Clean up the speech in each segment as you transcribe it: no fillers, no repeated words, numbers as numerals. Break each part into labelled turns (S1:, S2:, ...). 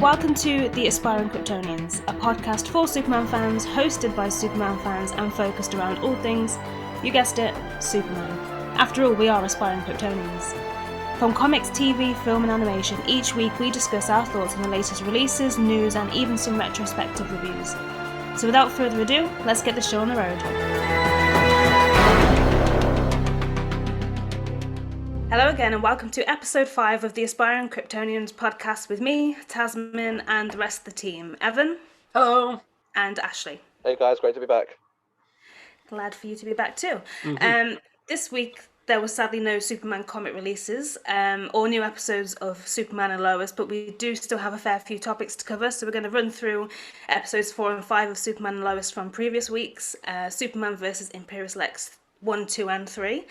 S1: Welcome to The Aspiring Kryptonians, a podcast for Superman fans, hosted by Superman fans and focused around all things, you guessed it, Superman. After all, we are aspiring Kryptonians. From comics, TV, film and animation, each week we discuss our thoughts on the latest releases, news and even some retrospective reviews. So without further ado, let's get the show on the road. Hello again and welcome to episode 5 of the Aspiring Kryptonians podcast with me, Tasman, and the rest of the team. Evan.
S2: Hello.
S1: And Ashley.
S3: Hey guys, great to be back.
S1: Glad for you to be back too. This week there was sadly no Superman comic releases or new episodes of Superman and Lois, but we do still have a fair few topics to cover, so we're going to run through episodes 4 and 5 of Superman and Lois from previous weeks, Superman vs. Imperious Lex 1, 2 and 3,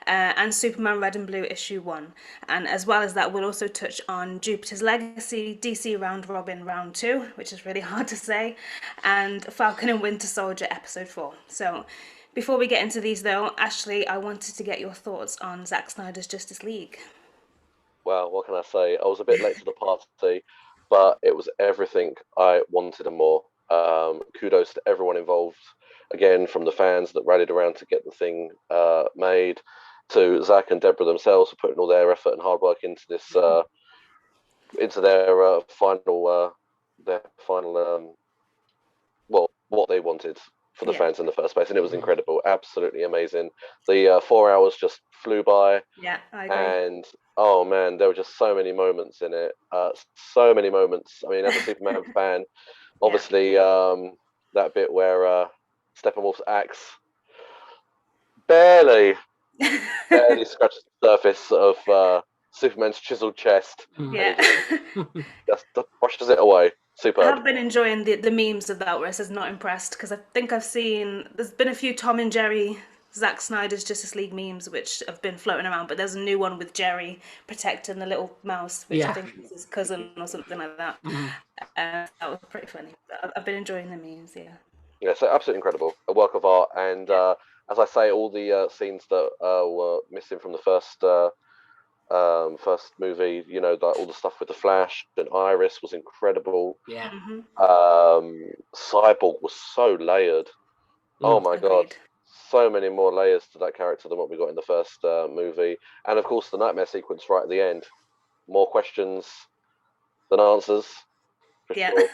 S1: and Superman Red and Blue issue 1. And as well as that, we'll also touch on Jupiter's Legacy, DC Round Robin round 2, which is really hard to say, and Falcon and Winter Soldier episode 4. So before we get into these though, Ashley, I wanted to get your thoughts on Zack Snyder's Justice League.
S3: Well, what can I say? I was a bit late to the party, but it was everything I wanted and more. Kudos to everyone involved. Again, from the fans that rallied around to get the thing made, to Zack and Deborah themselves for putting all their effort and hard work into this, into their final, what they wanted for the fans in the first place, and it was incredible, absolutely amazing. The 4 hours just flew by.
S1: Yeah, I agree.
S3: And oh man, there were just so many moments in it. So many moments. I mean, as a Superman fan, obviously, that bit where Steppenwolf's axe barely scratches the surface of Superman's chiseled chest.
S1: Yeah.
S3: Just brushes it away. Superb.
S1: I have been enjoying the memes of that where it says not impressed, because I think there's been a few Tom and Jerry Zack Snyder's Justice League memes which have been floating around, but there's a new one with Jerry protecting the little mouse, which I think is his cousin or something like that. That was pretty funny. I've been enjoying the memes,
S3: Yeah, so absolutely incredible. A work of art. And as I say, all the scenes that were missing from the first movie, you know, all the stuff with the Flash and Iris was incredible.
S2: Yeah.
S3: Cyborg was so layered. Oh my God. So many more layers to that character than what we got in the first movie. And of course, the nightmare sequence right at the end. More questions than answers.
S1: Yeah.
S3: Sure.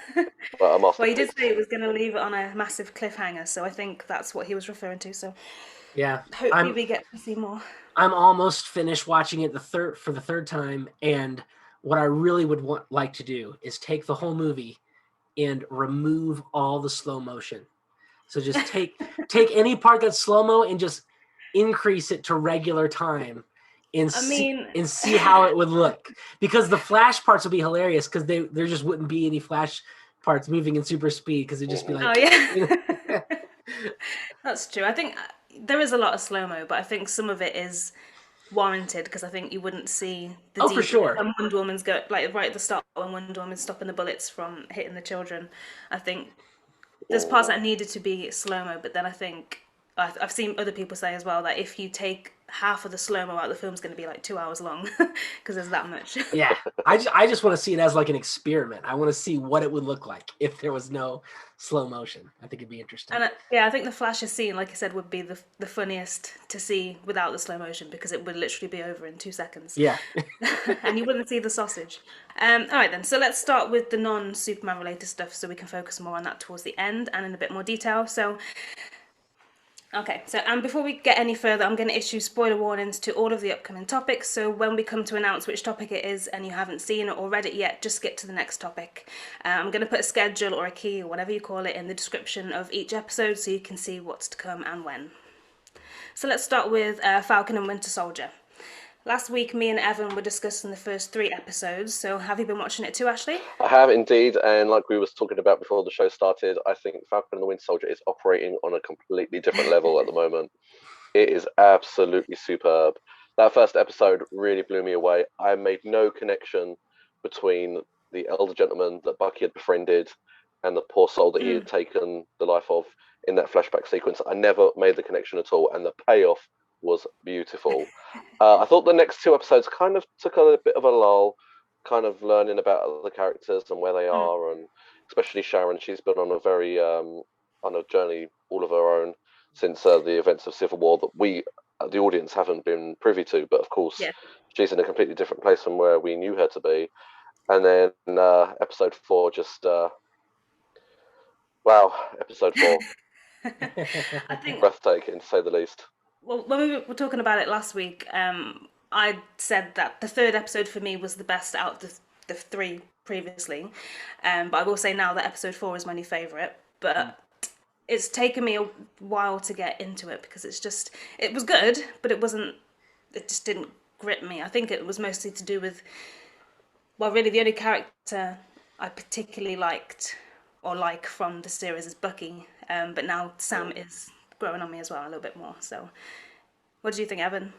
S3: But
S1: Well, he did say he was going to leave it on a massive cliffhanger, so I think that's what he was referring to. So
S2: yeah,
S1: hopefully we get to see more.
S2: I'm almost finished watching it for the third time, and what I really would like to do is take the whole movie and remove all the slow motion. So just take any part that's slow-mo and just increase it to regular time and see how it would look. Because the Flash parts would be hilarious, because there just wouldn't be any Flash parts moving in super speed, because it'd just be like...
S1: Oh, yeah. You know? That's true. I think there is a lot of slow-mo, but I think some of it is warranted, because I think you wouldn't see the
S2: for sure.
S1: When Wonder Woman's right at the start, when Wonder Woman's stopping the bullets from hitting the children, I think there's parts that needed to be slow-mo, but then I think I've seen other people say as well that if you take half of the slow-mo out, the film's going to be like 2 hours long because there's that much.
S2: Yeah, I just want to see it as like an experiment. I want to see what it would look like if there was no slow motion. I think it'd be interesting. And
S1: I think the Flash's scene, like I said, would be the funniest to see without the slow motion, because it would literally be over in 2 seconds.
S2: Yeah.
S1: And you wouldn't see the sausage. All right then, so let's start with the non-Superman related stuff so we can focus more on that towards the end and in a bit more detail. Okay, so before we get any further, I'm going to issue spoiler warnings to all of the upcoming topics, so when we come to announce which topic it is and you haven't seen it or read it yet, just skip to the next topic. I'm going to put a schedule or a key or whatever you call it in the description of each episode so you can see what's to come and when. So let's start with Falcon and Winter Soldier. Last week, me and Evan were discussing the first 3 episodes, so have you been watching it too, Ashley?
S3: I have indeed, and like we was talking about before the show started, I think Falcon and the Winter Soldier is operating on a completely different level at the moment. It is absolutely superb. That first episode really blew me away. I made no connection between the elder gentleman that Bucky had befriended and the poor soul that he had taken the life of in that flashback sequence. I never made the connection at all, and the payoff was beautiful. I thought the next 2 episodes kind of took a bit of a lull, kind of learning about other characters and where they are, and especially Sharon. She's been on a very on a journey all of her own since the events of Civil War that we, the audience, haven't been privy to. But of course,
S1: Yeah.
S3: she's in a completely different place from where we knew her to be. And then episode 4, just wow, episode 4,
S1: I think,
S3: breathtaking to say the least.
S1: well, when we were talking about it last week, I said that the third episode for me was the best out of the three previously. But I will say now that episode 4 is my new favourite. But it's taken me a while to get into it because it was good, but it just didn't grip me. I think it was mostly to do with, well, really the only character I particularly liked or like from the series is Bucky. But now Sam is growing on me as well a little bit more. So what do you think, Evan?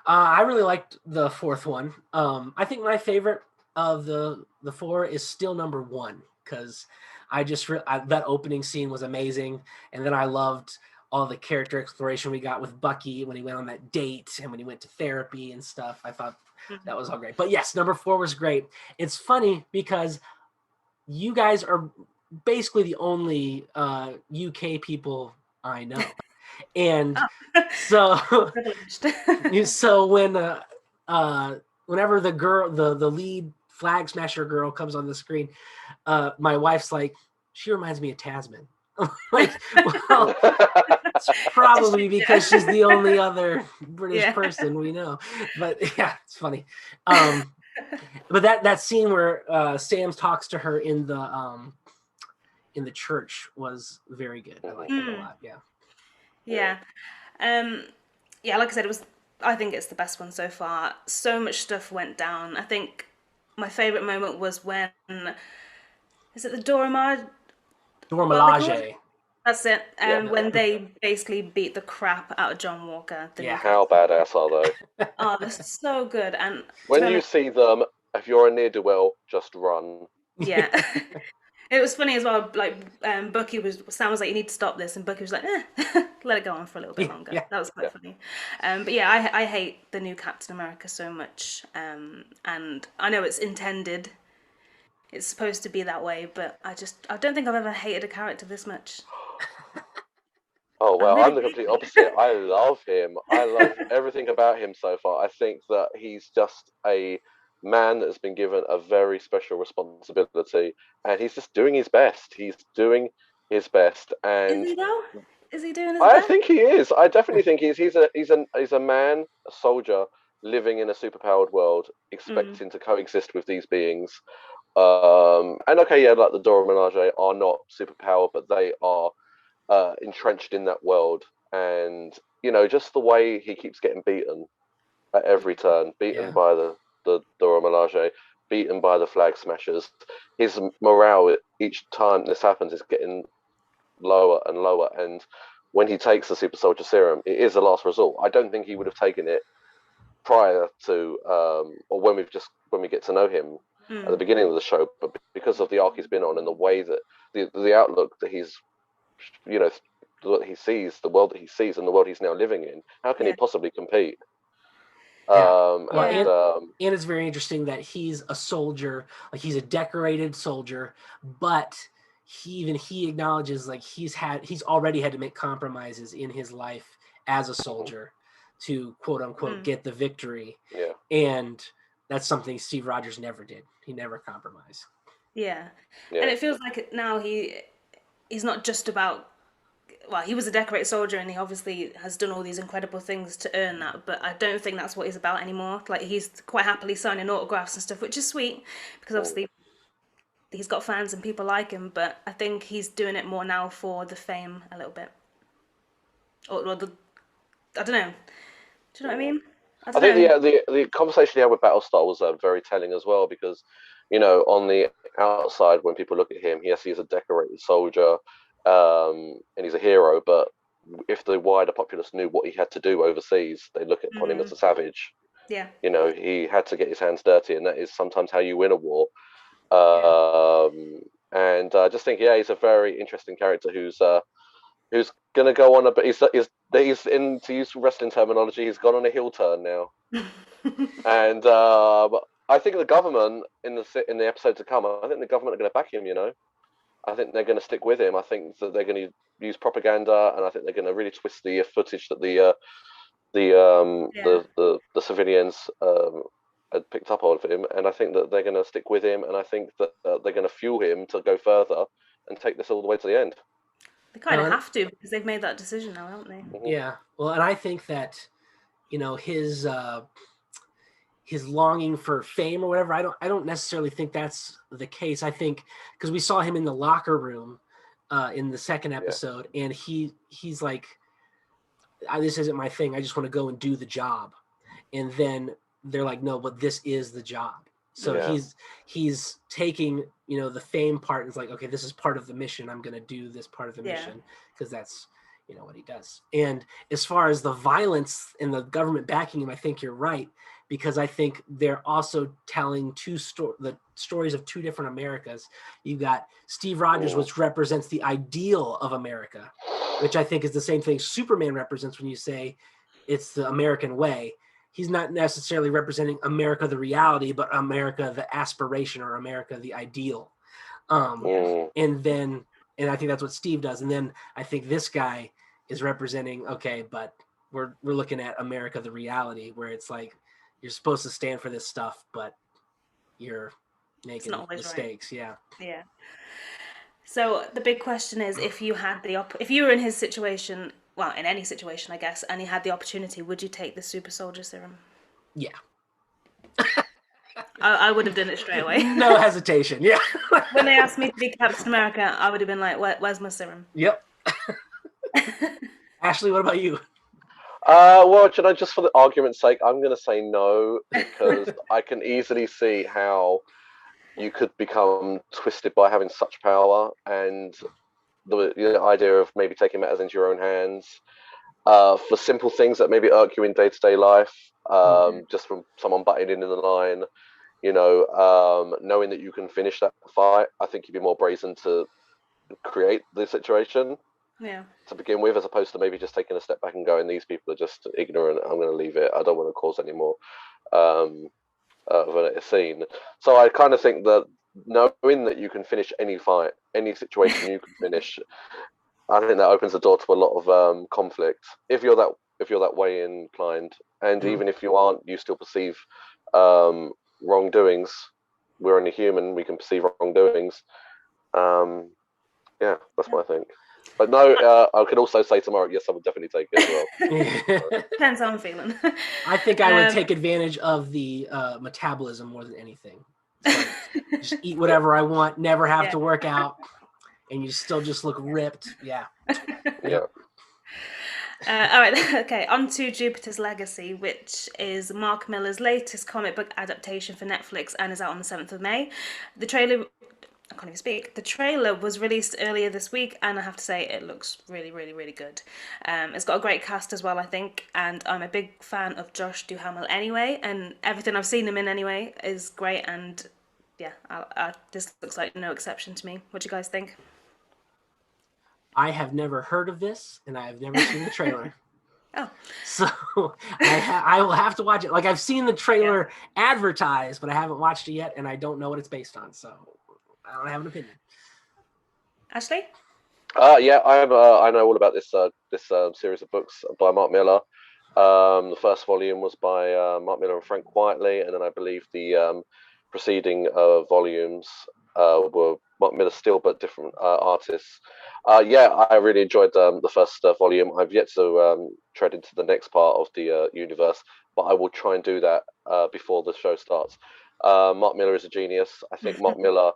S2: I really liked the fourth one. I think my favorite of the 4 is still number 1 because that opening scene was amazing, and then I loved all the character exploration we got with Bucky when he went on that date and when he went to therapy and stuff. I thought that was all great. But yes, number 4 was great. It's funny because you guys are basically the only UK people I know. And so whenever the lead flag smasher girl comes on the screen, my wife's like, she reminds me of Tasman. Like, well, it's probably because she's the only other British person we know. But yeah, it's funny. But that scene where Sam talks to her in the church was very good. I liked it a lot. Yeah.
S1: Yeah. Yeah, like I said, I think it's the best one so far. So much stuff went down. I think my favourite moment was when, is it the Dora
S2: Milaje.
S1: That's it. When they basically beat the crap out of John Walker.
S3: How badass are they?
S1: Oh, they're so good. And
S3: when you see them, if you're a ne'er-do-well, just run.
S1: Yeah. It was funny as well, like Sam was like, you need to stop this, and Bucky was like, let it go on for a little bit longer. That was quite funny. But yeah, I hate the new Captain America so much, and I know it's intended, it's supposed to be that way, but I don't think I've ever hated a character this much.
S3: Oh well, I'm the complete opposite. I love him. I love everything about him so far. I think that he's just a man that has been given a very special responsibility, and he's just doing his best. He's doing his best, and
S1: is he though? Is he doing his
S3: I
S1: best?
S3: think he is. I definitely think he is. He's a man, a soldier living in a superpowered world, expecting to coexist with these beings. And okay, yeah, like the Dora Milaje are not superpowered, but they are entrenched in that world, and just the way he keeps getting beaten at every turn, beaten by the Dora Milaje, beaten by the flag smashers. His morale each time this happens is getting lower and lower, and when he takes the super soldier serum, it is a last resort. I don't think he would have taken it prior to or when we get to know him at the beginning of the show, but because of the arc he's been on and the way that the outlook that he's what he sees, the world that he sees, and the world he's now living in, how can he possibly compete?
S2: And it's very interesting that he's a soldier, like he's a decorated soldier, but he acknowledges like he's already had to make compromises in his life as a soldier to quote unquote get the victory.
S3: Yeah.
S2: And that's something Steve Rogers never did. He never compromised.
S1: Yeah. And it feels like now he's not just about, well, he was a decorated soldier and he obviously has done all these incredible things to earn that, but I don't think that's what he's about anymore. Like, he's quite happily signing autographs and stuff, which is sweet because obviously he's got fans and people like him, but I think he's doing it more now for the fame a little bit. Or I don't know. Do you know what I mean?
S3: I think the conversation he had with Battlestar was very telling as well, because on the outside when people look at him, yes, he's a decorated soldier, and he's a hero, but if the wider populace knew what he had to do overseas, they look upon him as a savage.
S1: Yeah.
S3: He had to get his hands dirty, and that is sometimes how you win a war. And I just think, he's a very interesting character who's going to go on but he's in, to use wrestling terminology, he's gone on a heel turn now. And I think the government in the episode to come, I think the government are going to back him. I think they're going to stick with him. I think that they're going to use propaganda, and I think they're going to really twist the footage that the civilians had picked up of him, and I think that they're going to stick with him, and I think that they're going to fuel him to go further and take this all the way to the end.
S1: They kind of have to, because they've made that decision now, haven't they?
S3: Mm-hmm.
S2: Yeah. Well, and I think that his longing for fame or whatever, I don't necessarily think that's the case. I think because we saw him in the locker room in the second episode, and he's like, this isn't my thing. I just want to go and do the job. And then they're like, no, but this is the job. So he's taking, the fame part and is like, okay, this is part of the mission. I'm going to do this part of the mission because that's, what he does. And as far as the violence and the government backing him, I think you're right, because I think they're also telling the stories of two different Americas. You got Steve Rogers, which represents the ideal of America, which I think is the same thing Superman represents when you say it's the American way. He's not necessarily representing America, the reality, but America, the aspiration, or America, the ideal. And I think that's what Steve does. And then I think this guy is representing, okay, but we're looking at America, the reality, where it's like, you're supposed to stand for this stuff, but you're making mistakes. Right.
S1: Yeah. So the big question is, if you were in his situation, well, in any situation, I guess, and you had the opportunity, would you take the super soldier serum?
S2: Yeah.
S1: I would have done it straight away.
S2: No hesitation. Yeah.
S1: When they asked me to be Captain America, I would have been like, where's my serum?
S2: Yep. Ashley, what about you?
S3: Well, just for the argument's sake, I'm going to say no, because I can easily see how you could become twisted by having such power, and the idea of maybe taking matters into your own hands for simple things that maybe irk you in day-to-day life, just from someone butting in the line, knowing that you can finish that fight. I think you'd be more brazen to create the situation to begin with, as opposed to maybe just taking a step back and going, these people are just ignorant, I'm going to leave it, I don't want to cause any more of a scene. So I kind of think that knowing that you can finish any fight, any situation you can finish, I think that opens the door to a lot of conflict. If you're that way inclined, and even if you aren't, you still perceive wrongdoings. We're only human; we can perceive wrongdoings. That's what I think. But no, I could also say tomorrow, yes, I would definitely take it as well.
S1: Depends how I'm feeling.
S2: I think I would take advantage of the metabolism more than anything. Like, just eat whatever I want, never have to work out, and you still just look ripped. Yeah.
S3: Yeah.
S1: All right, okay, on to Jupiter's Legacy, which is Mark Millar's latest comic book adaptation for Netflix and is out on the 7th of May. The trailer was released earlier this week, and I have to say it looks really, really, really good. It's got a great cast as well, I think, and I'm a big fan of Josh Duhamel anyway, and everything I've seen him in anyway is great, and this looks like no exception to me. What do you guys think?
S2: I have never heard of this, and I have never seen the trailer.
S1: Oh.
S2: So I will have to watch it. Like, I've seen the trailer advertised, but I haven't watched it yet, and I don't know what it's based on, so I don't have an opinion.
S1: Ashley?
S3: I know all about this series of books by Mark Millar. The first volume was by Mark Millar and Frank Whiteley, and then I believe the preceding volumes were Mark Millar still, but different artists. I really enjoyed the first volume. I've yet to tread into the next part of the universe, but I will try and do that before the show starts. Mark Millar is a genius. I think Mark Millar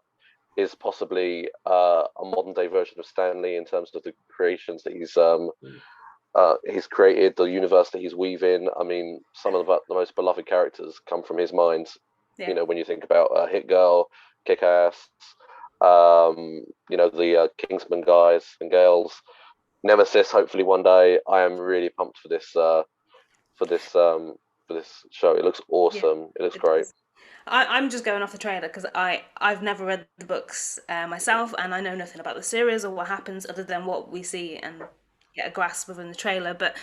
S3: is possibly a modern day version of Stan Lee in terms of the creations that he's created, the universe that he's weaving. I mean, some of the most beloved characters come from his mind. Yeah. When you think about Hit Girl, Kick-Ass, the Kingsman guys and girls, Nemesis. Hopefully one day. I am really pumped for this show. It looks awesome. Yeah, it looks great.
S1: I'm just going off the trailer because I've never read the books myself, and I know nothing about the series or what happens other than what we see and get a grasp of in the trailer. But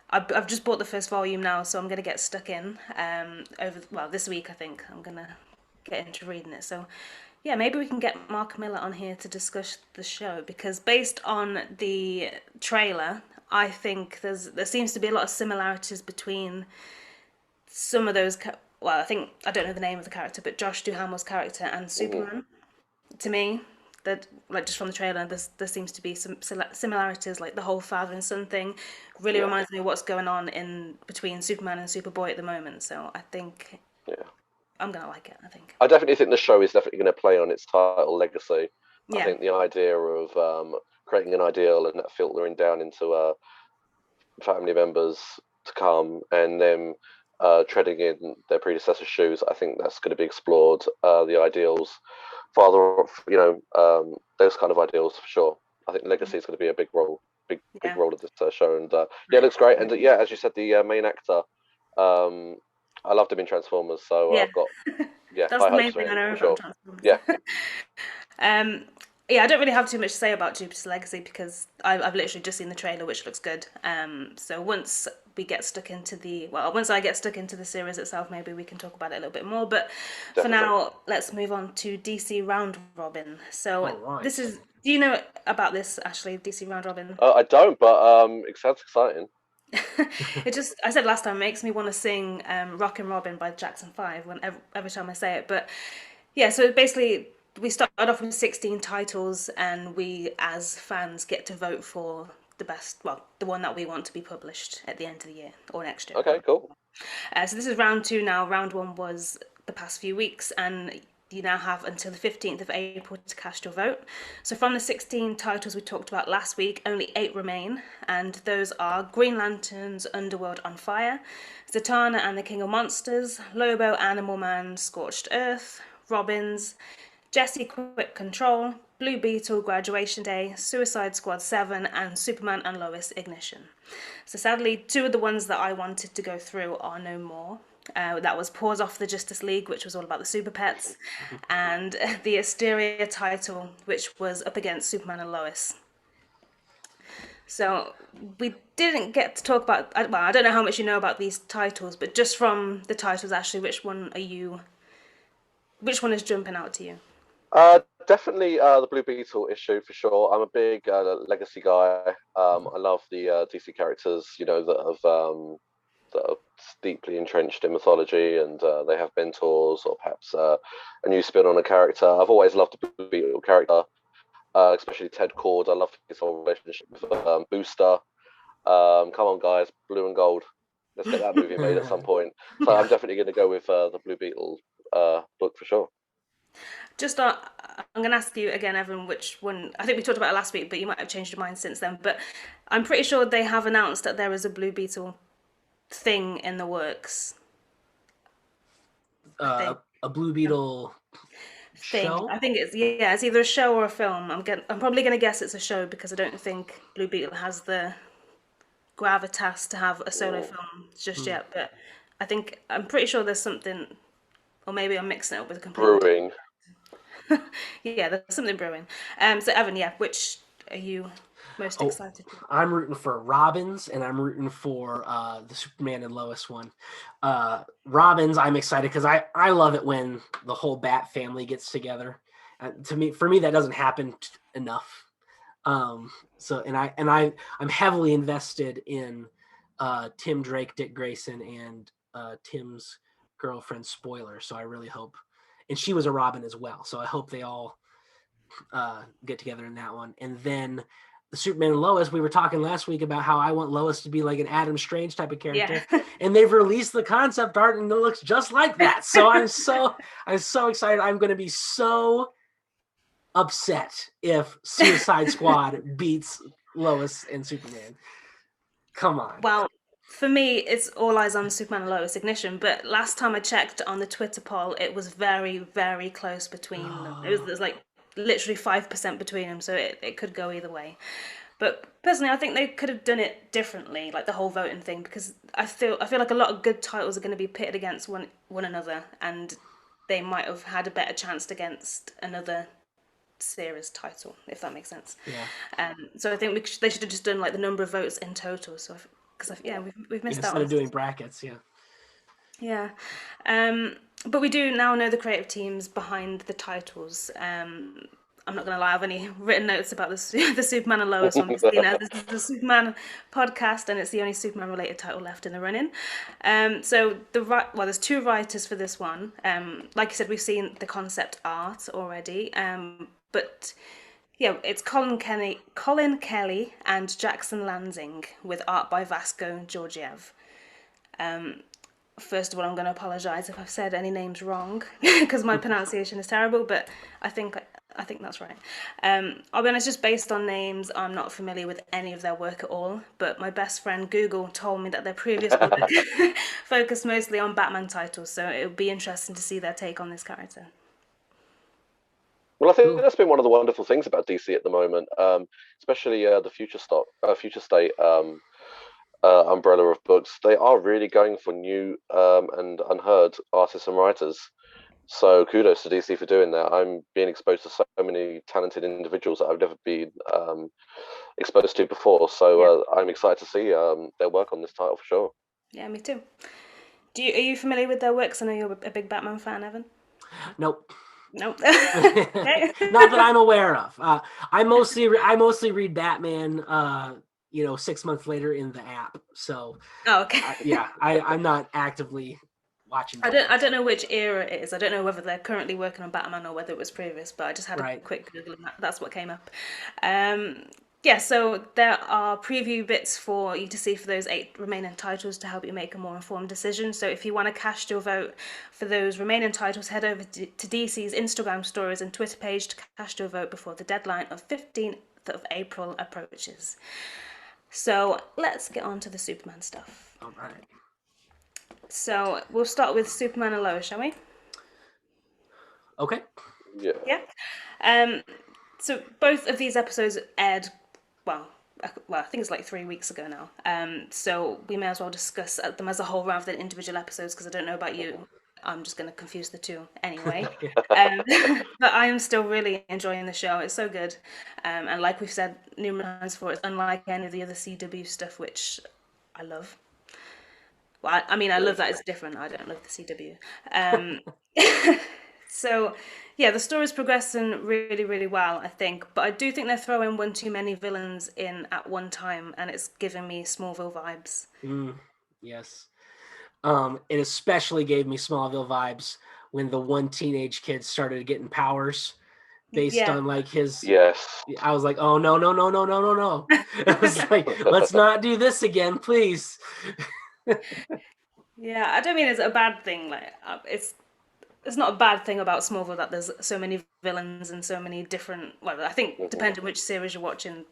S1: I've just bought the first volume now, so I'm gonna get stuck in this week. I think I'm gonna get into reading it. So yeah, maybe we can get Mark Miller on here to discuss the show, because based on the trailer, I think there seems to be a lot of similarities between some of those. Well, I don't know the name of the character, but Josh Duhamel's character and Superman. To me, that like just from the trailer, there seems to be some similarities, like the whole father and son thing. Really
S3: Yeah.
S1: reminds me of what's going on in between Superman and Superboy at the moment. So I think
S3: Yeah.
S1: I'm gonna like it. I think.
S3: I definitely think the show is definitely going to play on its title legacy. I
S1: Yeah.
S3: think the idea of creating an ideal and that filtering down into family members to come and them treading in their predecessors' shoes, I think that's going to be explored. The ideals, those kind of ideals for sure. I think legacy is going to be a big role, big
S1: Yeah.
S3: role of this show, and yeah, it looks great. And yeah, as you said, the main actor, I loved him in Transformers, so
S1: Yeah.
S3: I've got
S1: That's
S3: high
S1: the main
S3: hopes for
S1: thing I
S3: him
S1: know
S3: for
S1: about
S3: sure.
S1: Transformers.
S3: Yeah,
S1: Yeah, I don't really have too much to say about Jupiter's Legacy because I've literally just seen the trailer, which looks good. So once I get stuck into the series itself, maybe we can talk about it a little bit more. But for
S3: definitely.
S1: now, let's move on to DC Round Robin. So
S2: All right.
S1: do you know about this, Ashley? DC Round Robin?
S3: I don't, but it sounds exciting.
S1: I said last time, it makes me want to sing Rockin' Robin by Jackson 5 every time I say it. But yeah, so basically we started off with 16 titles, and we as fans get to vote for the best, well, the one that we want to be published at the end of the year or next year.
S3: Okay, cool.
S1: So this is round 2 now. Round 1 was the past few weeks, and you now have until the 15th of April to cast your vote. So from the 16 titles we talked about last week, only 8 remain, and those are Green Lantern's Underworld on Fire, Zatanna and the King of Monsters, Lobo, Animal Man, Scorched Earth, Robins, Jesse Quick Control, Blue Beetle Graduation Day, Suicide Squad 7, and Superman and Lois Ignition. So sadly, 2 of the ones that I wanted to go through are no more. That was Paws Off the Justice League, which was all about the Super Pets, and the Asteria title, which was up against Superman and Lois. So we didn't get to talk about. Well, I don't know how much you know about these titles, but just from the titles, Ashley, which one is jumping out to you?
S3: Definitely the Blue Beetle issue for sure. I'm a big legacy guy. I love the DC characters, that are deeply entrenched in mythology, and they have mentors or perhaps a new spin on a character. I've always loved the Blue Beetle character, especially Ted Cord. I love his whole relationship with Booster. Come on, guys, Blue and Gold. Let's get that movie made at some point. So I'm definitely going to go with the Blue Beetle book for sure.
S1: I'm going to ask you again, Evan, which one. I think we talked about it last week, but you might have changed your mind since then. But I'm pretty sure they have announced that there is a Blue Beetle thing in the works.
S2: A Blue Beetle show?
S1: I think it's either a show or a film. I'm probably going to guess it's a show because I don't think Blue Beetle has the gravitas to have a solo film just yet. But I'm pretty sure there's something, or maybe I'm mixing it up with a complete
S3: Brewing.
S1: Yeah, there's something brewing. So Evan, which are you most excited for?
S2: I'm rooting for Robins, and I'm rooting for the Superman and Lois one. Robins, I'm excited because I love it when the whole Bat family gets together. For me, that doesn't happen enough. I'm heavily invested in Tim Drake, Dick Grayson, and Tim's girlfriend Spoiler. So I really hope, and she was a Robin as well. So I hope they all get together in that one. And then the Superman and Lois, we were talking last week about how I want Lois to be like an Adam Strange type of character.
S1: Yeah.
S2: And they've released the concept art and it looks just like that. So I'm so excited. I'm going to be so upset if Suicide Squad beats Lois and Superman. Come on.
S1: Well, for me, it's all eyes on Superman and Lois Ignition. But last time I checked on the Twitter poll, it was very, very close between them. There's like literally 5% between them, so it could go either way. But personally, I think they could have done it differently, like the whole voting thing, because I feel like a lot of good titles are going to be pitted against one another, and they might have had a better chance against another series title, if that makes sense.
S2: Yeah.
S1: So I think they should have just done like the number of votes in total. So because we've missed out
S2: Instead
S1: on
S2: of doing brackets,
S1: Yeah. But we do now know the creative teams behind the titles. I'm not going to lie, I have any written notes about the Superman and Lois one, because this is the Superman podcast and it's the only Superman related title left in the running. So there's two writers for this one. Like you said, we've seen the concept art already. But yeah, it's Colin Kelly and Jackson Lansing, with art by Vasco Georgiev. First of all, I'm going to apologise if I've said any names wrong, because my pronunciation is terrible, but I think that's right. I'll be honest, just based on names, I'm not familiar with any of their work at all, but my best friend Google told me that their previous work focused mostly on Batman titles, so it would be interesting to see their take on this character.
S3: Well, I think that's been one of the wonderful things about DC at the moment, especially the Future State umbrella of books. They are really going for new and unheard artists and writers. So kudos to DC for doing that. I'm being exposed to so many talented individuals that I've never been exposed to before. So I'm excited to see their work on this title for sure.
S1: Yeah, me too. Are you familiar with their works? I know you're a big Batman fan, Evan.
S2: Nope.
S1: Nope.
S2: Okay. Not that I'm aware of. I mostly read Batman 6 months later in the app. So
S1: okay.
S2: I'm not actively watching
S1: Batman. I don't know which era it is. I don't know whether they're currently working on Batman or whether it was previous, but I just had a quick Google and that's what came up. So there are preview bits for you to see for those 8 remaining titles to help you make a more informed decision. So if you want to cast your vote for those remaining titles, head over to DC's Instagram stories and Twitter page to cast your vote before the deadline of 15th of April approaches. So let's get on to the Superman stuff.
S2: All right.
S1: So we'll start with Superman and Lois, shall we?
S2: Okay.
S3: Yeah.
S1: So both of these episodes aired, well, I think it's like 3 weeks ago now. So we may as well discuss them as a whole rather than individual episodes, because I don't know about you. I'm just going to confuse the two anyway. But I am still really enjoying the show. It's so good. And like we've said numerous times before, it's unlike any of the other CW stuff, which I love. Well, I love that it's different. I don't love the CW. So, yeah, the story's progressing really, really well, I think. But I do think they're throwing one too many villains in at one time, and it's giving me Smallville vibes.
S2: Yes. It especially gave me Smallville vibes when the one teenage kid started getting powers based on like his.
S3: Yes.
S2: I was like, oh no. I was like, let's not do this again, please.
S1: Yeah, I don't mean it's a bad thing. Like it's not a bad thing about Smallville that there's so many villains and so many different. Well, I think depending on which series you're watching,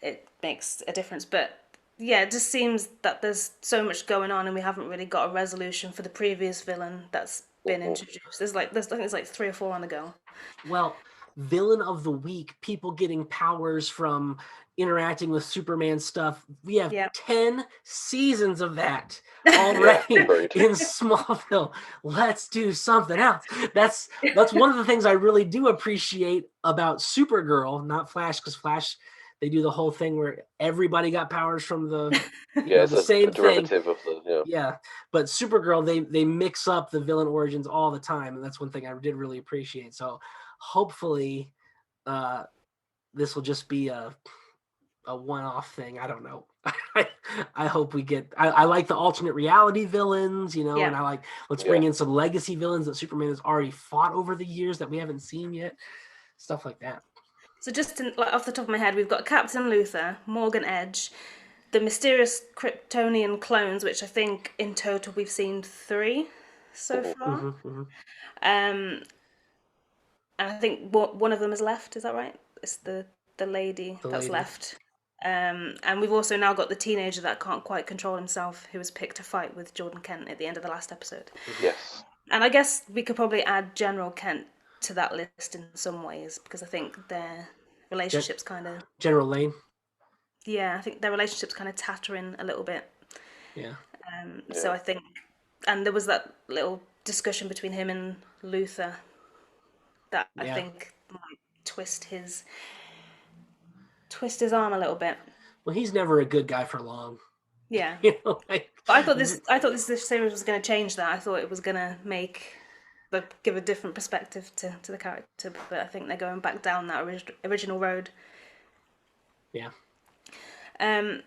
S1: it makes a difference. But yeah, it just seems that there's so much going on, and we haven't really got a resolution for the previous villain that's been introduced. I think it's like 3 or 4 on the go.
S2: Well, villain of the week, people getting powers from interacting with Superman stuff. We have 10 seasons of that already in Smallville. Let's do something else. That's one of the things I really do appreciate about Supergirl, not Flash, because Flash, they do the whole thing where everybody got powers from the the same
S3: derivative
S2: thing.
S3: Of the
S2: But Supergirl, they mix up the villain origins all the time, and that's one thing I did really appreciate. So hopefully this will just be a one-off thing. I don't know. I hope we get. I like the alternate reality villains, and I like let's bring in some legacy villains that Superman has already fought over the years that we haven't seen yet. Stuff like that.
S1: So just off the top of my head, we've got Captain Luthor, Morgan Edge, the mysterious Kryptonian clones, which I think in total we've seen 3 so far. And I think one of them is left. Is that right? It's the lady that's left. And we've also now got the teenager that can't quite control himself, who was picked to fight with Jordan Kent at the end of the last episode.
S3: Yes.
S1: And I guess we could probably add General Kent to that list in some ways, because I think their relationship's kind of...
S2: General Lane?
S1: Yeah, I think their relationship's kind of tattering a little bit.
S2: Yeah.
S1: So I think... And there was that little discussion between him and Luthor that I think might twist his arm a little bit.
S2: Well, he's never a good guy for long.
S1: Yeah.
S2: You know, like,
S1: But I thought this series was going to change that. I thought it was going to give a different perspective to the character, but I think they're going back down that original road.
S2: yeah.
S1: Um,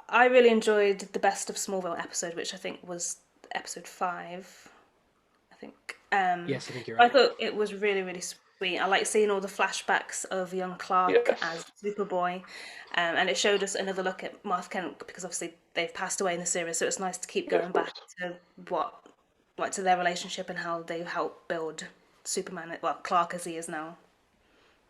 S1: I really enjoyed the Best of Smallville episode, which I think was episode 5. I think.
S2: Yes, I think you're
S1: I
S2: right.
S1: thought it was really, really sweet. I like seeing all the flashbacks of young Clark as
S3: Yes,
S1: Superboy, and it showed us another look at Martha Kent because obviously they've passed away in the series, so it's nice to keep
S3: yeah, of
S1: going back
S3: course.
S1: to what, like to their relationship and how they helped build Superman. Well, Clark as he is now.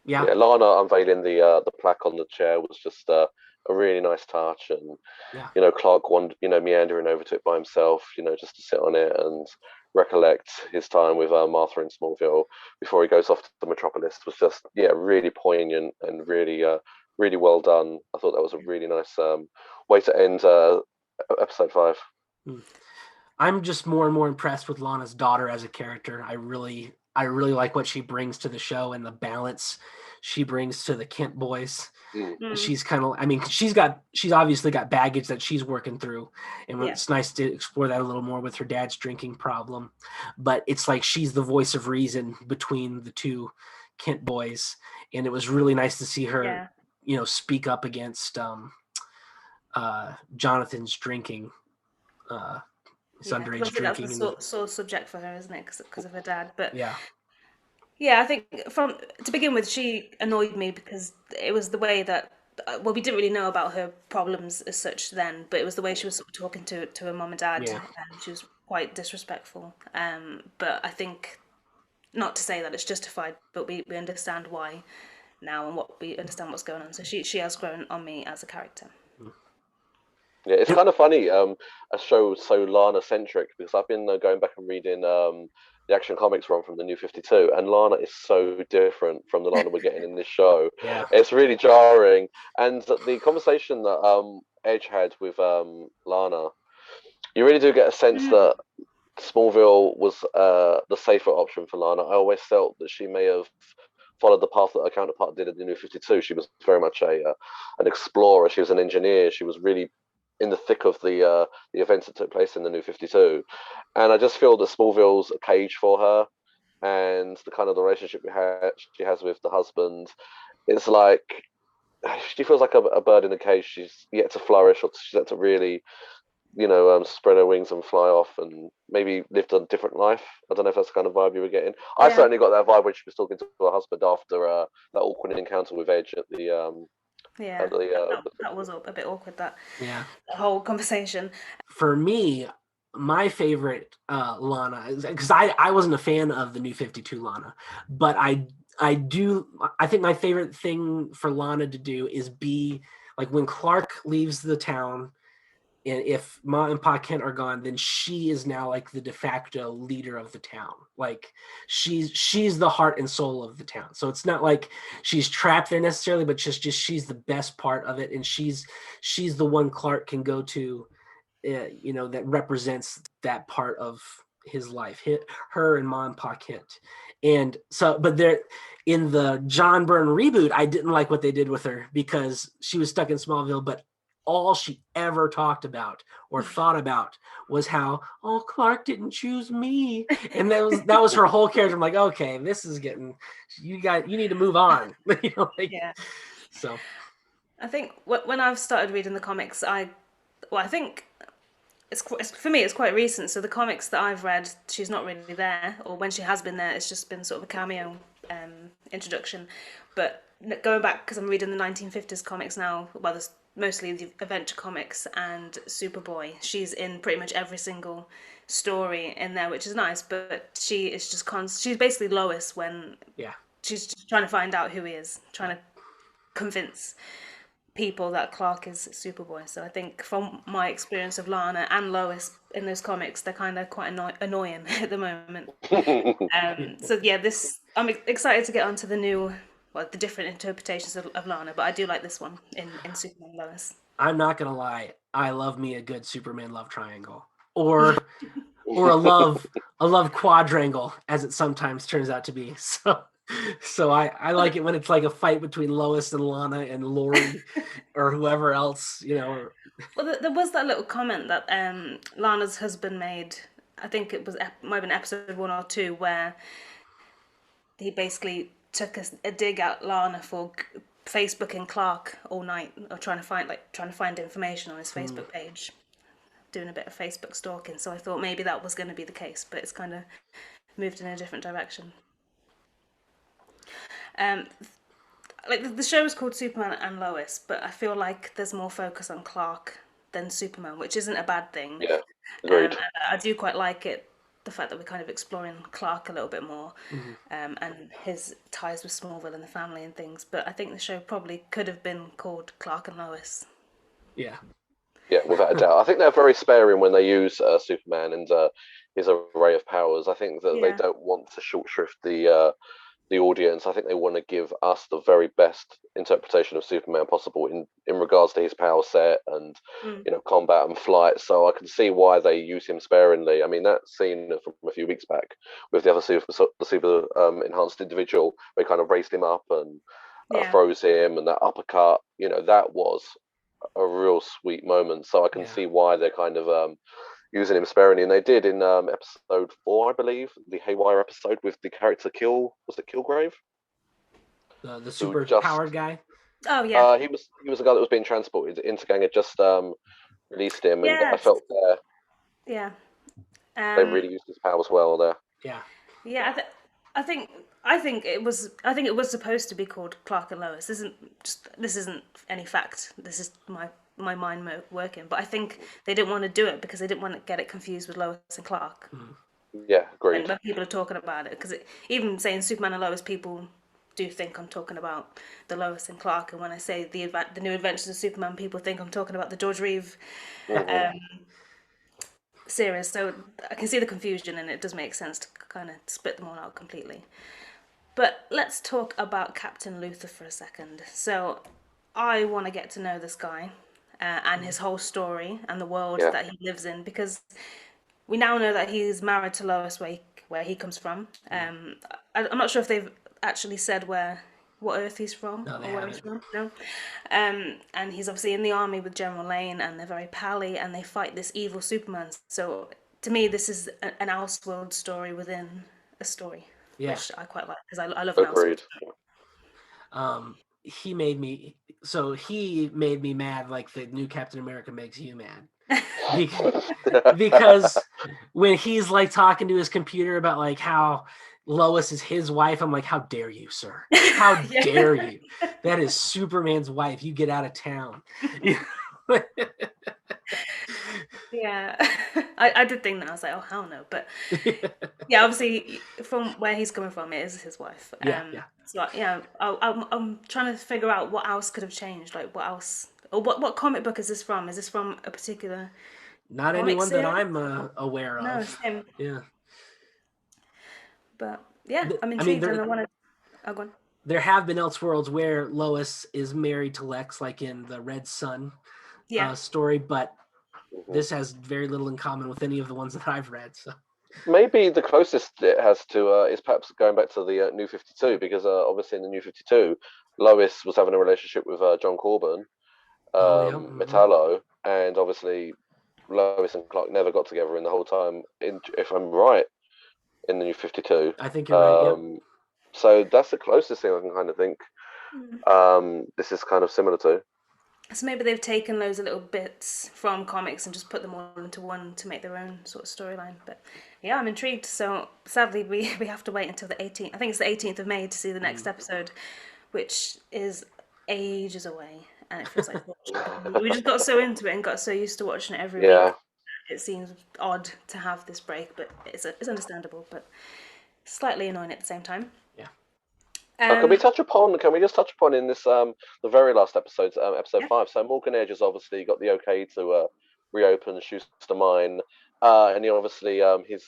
S2: Yeah,
S3: Yeah, Lana unveiling the plaque on the chair was just a really nice touch, and
S2: yeah.
S3: Clark meandering over to it by himself, just to sit on it and recollect his time with Martha in Smallville before he goes off to the Metropolis was just really poignant and really well done. I thought that was a really nice way to end episode 5.
S2: Hmm. I'm just more and more impressed with Lana's daughter as a character. I really like what she brings to the show and the balance she brings to the Kent boys.
S3: Mm.
S1: Mm,
S2: She's kind of, I mean, she's obviously got baggage that she's working through, and
S1: yeah,
S2: it's nice to explore that a little more with her dad's drinking problem. But it's like she's the voice of reason between the two Kent boys, and it was really nice to see her,
S1: yeah,
S2: speak up against Jonathan's drinking. His
S1: yeah. Because
S2: underage
S1: obviously that's the
S2: drinking and
S1: sore subject for her, isn't it? Because of her dad. But
S2: yeah,
S1: yeah, I think from to begin with, she annoyed me because it was the way that well, we didn't really know about her problems as such then, but it was the way she was sort of talking to her mum and dad,
S2: yeah.
S1: and she was quite disrespectful. But I think not to say that it's justified, but we understand why now and what we understand what's going on. So she has grown on me as a character.
S3: Yeah, it's
S2: Yep.
S3: kind of funny. A show so Lana centric because I've been going back and reading the Action Comics run from the New 52, and Lana is so different from the Lana we're getting in this show.
S2: Yeah.
S3: It's really jarring, and the conversation that Edge had with Lana, you really do get a sense
S1: Mm,
S3: that Smallville was the safer option for Lana. I always felt that she may have followed the path that her counterpart did in the New 52. She was very much an explorer. She was an engineer. She was really in the thick of the events that took place in the New 52. And I just feel that Smallville's a cage for her, and the kind of the relationship she has with the husband. It's like she feels like a bird in a cage. She's yet to flourish, or she's yet to really spread her wings and fly off and maybe lived a different life. I don't know if that's the kind of vibe you were getting. I
S1: yeah,
S3: certainly got that vibe when she was talking to her husband after that awkward encounter with Edge at the
S1: yeah. That,
S3: uh,
S1: that, that was a bit awkward.
S2: Yeah.
S1: That whole conversation.
S2: For me, my favorite Lana, because I wasn't a fan of the New 52 Lana, but I think my favorite thing for Lana to do is be like when Clark leaves the town, and if Ma and Pa Kent are gone, then she is now like the de facto leader of the town. Like she's the heart and soul of the town. So it's not like she's trapped there necessarily, but just she's the best part of it, and she's the one Clark can go to, that represents that part of his life. Her and Ma and Pa Kent. And so, but there in the John Byrne reboot, I didn't like what they did with her because she was stuck in Smallville, but all she ever talked about or thought about was how, oh, Clark didn't choose me. And that was her whole character. I'm like, okay, this is getting, you need to move on.
S1: Yeah,
S2: So
S1: I think when I've started reading the comics, I think for me it's quite recent. So the comics that I've read, she's not really there, or when she has been there, it's just been sort of a cameo introduction. But going back because I'm reading the 1950s comics now, well, there's mostly the Adventure comics and Superboy. She's in pretty much every single story in there, which is nice. But she is just she's basically Lois when
S2: yeah.
S1: she's just trying to find out who he is, trying to convince people that Clark is Superboy. So I think from my experience of Lana and Lois in those comics, they're kind of quite annoying at the moment. So yeah, I'm excited to get onto the different interpretations of Lana, but I do like this one in Superman Lois.
S2: I'm not gonna lie. I love me a good Superman love triangle, or a love quadrangle, as it sometimes turns out to be. So So I like it when it's like a fight between Lois and Lana and Lori or whoever else, or
S1: Well, there was that little comment that Lana's husband made. I think it was might have been episode 1 or 2, where he basically took a dig at Lana for Facebook and Clark all night, or trying to find information on his Facebook page, doing a bit of Facebook stalking. So I thought maybe that was going to be the case, but it's kind of moved in a different direction. Um, like the show is called Superman and Lois, but I feel like there's more focus on Clark than Superman, which isn't a bad thing.
S3: Yeah, agreed.
S1: I do quite like it, the fact that we're kind of exploring Clark a little bit more, and his ties with Smallville and the family and things. But I think the show probably could have been called Clark and Lois.
S2: yeah.
S3: Yeah, without a doubt. I think they're very sparing when they use Superman and his array of powers. I think that they
S1: Yeah.
S3: don't want to short shrift the audience. I think they want to give us the very best interpretation of Superman possible in regards to his power set and combat and flight. So I can see why they use him sparingly. I mean, that scene from a few weeks back with the other super enhanced individual, they kind of raised him up and
S1: Yeah.
S3: froze him, and that uppercut. That was a real sweet moment. So I can see why they're kind of using him sparingly, and they did in episode 4, I believe, the Haywire episode with the character Kilgrave?
S2: The super powered guy.
S1: Oh yeah.
S3: He was the guy that was being transported. Intergang had just released him, and I
S1: Yes.
S3: felt
S1: Yeah.
S3: they really used his powers well there.
S2: Yeah.
S1: Yeah. I think it was supposed to be called Clark and Lois. This isn't any fact. This is my mind working. But I think they didn't want to do it because they didn't want to get it confused with Lois and Clark.
S3: Yeah, agreed.
S1: And when people are talking about it, because even saying Superman and Lois, people do think I'm talking about the Lois and Clark. And when I say the New Adventures of Superman, people think I'm talking about the George Reeve series. So I can see the confusion, and it does make sense to kind of split them all out completely. But let's talk about Captain Luthor for a second. So I want to get to know this guy and his whole story and the world that he lives in, because we now know that he's married to Lois, where he comes from. I'm not sure if they've actually said what Earth he's from,
S2: No, they
S1: or where he's
S2: haven't.
S1: from. No. And he's obviously in the army with General Lane, and they're very pally, and they fight this evil Superman. So to me, this is an Elseworld story within a story, which I quite like, because I love an
S3: Agreed.
S1: Elseworld.
S2: He made me mad like the new Captain America makes you mad. Because when he's like talking to his computer about like how Lois is his wife, I'm like, how dare you, sir? How dare you? That is Superman's wife. You get out of town.
S1: Yeah, I did think that. I was like, oh, hell no. But yeah, obviously, from where he's coming from, it is his wife.
S2: Yeah.
S1: So yeah, I'm trying to figure out what else could have changed. Like, what else, or what comic book is this from? Is this from a particular?
S2: Not anyone that I'm aware of.
S1: No, same.
S2: Yeah.
S1: But yeah, I'm
S2: I
S1: intrigued,
S2: mean,
S1: and I want to. Oh, go on.
S2: There have been Elseworlds where Lois is married to Lex, like in the Red Sun story, but this has very little in common with any of the ones that I've read. So
S3: maybe the closest it has to is perhaps going back to the New 52, because obviously in the New 52, Lois was having a relationship with John Corbin, Metallo, and obviously Lois and Clark never got together in the whole time, if I'm right, in the New 52.
S2: I think you're right, yeah.
S3: So that's the closest thing I can kind of think this is kind of similar to.
S1: So maybe they've taken loads of little bits from comics and just put them all into one to make their own sort of storyline. But yeah, I'm intrigued. So sadly, we have to wait until the 18th. I think it's the 18th of May to see the next episode, which is ages away. And it feels like we just got so into it and got so used to watching it every week. It seems odd to have this break, but it's understandable, but slightly annoying at the same time.
S3: Can we just touch upon in this the very last episode, episode 5? So Morgan Edge has obviously got the okay to reopen Schuster Mine, and he obviously his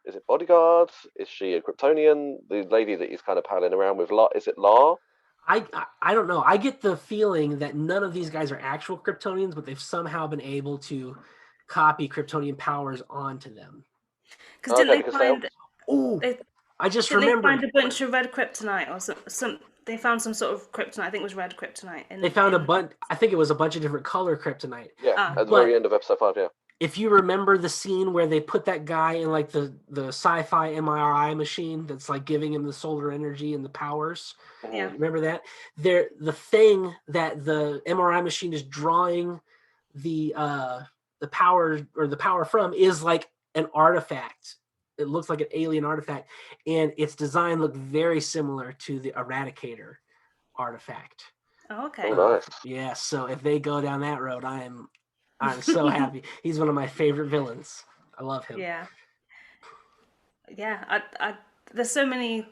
S3: is it bodyguard? Is she a Kryptonian? The lady that he's kind of palling around with, is it La?
S2: I don't know. I get the feeling that none of these guys are actual Kryptonians, but they've somehow been able to copy Kryptonian powers onto them.
S1: Because didn't they find?
S2: I just
S1: Did they find
S2: remembered
S1: a bunch of red kryptonite or some? They found some sort of kryptonite. I think it was red kryptonite.
S2: they found a bunch. I think it was a bunch of different color kryptonite.
S3: Yeah,
S1: Ah.
S3: at the
S2: But
S3: very end of episode 5, yeah.
S2: if you remember the scene where they put that guy in like the sci-fi MRI machine that's like giving him the solar energy and the powers.
S1: Yeah.
S2: Remember that? The thing that the MRI machine is drawing the power from is like an artifact. It looks like an alien artifact, and its design looked very similar to the Eradicator artifact.
S1: Oh, okay.
S3: Oh, nice.
S2: Yeah, so if they go down that road, I'm so happy. He's one of my favorite villains. I love him.
S1: Yeah. Yeah. There's so many.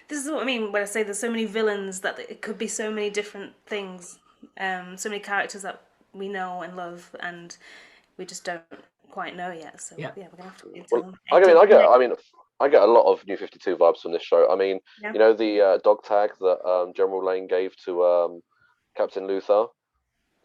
S1: This is what I mean when I say there's so many villains that it could be so many different things. So many characters that we know and love, and we just don't quite know yet. So
S2: Yeah.
S1: we're gonna have to wait
S3: Well,
S1: until.
S3: I get a lot of New 52 vibes from this show. I mean,
S1: Yeah.
S3: you know the dog tag that General Lane gave to Captain Luther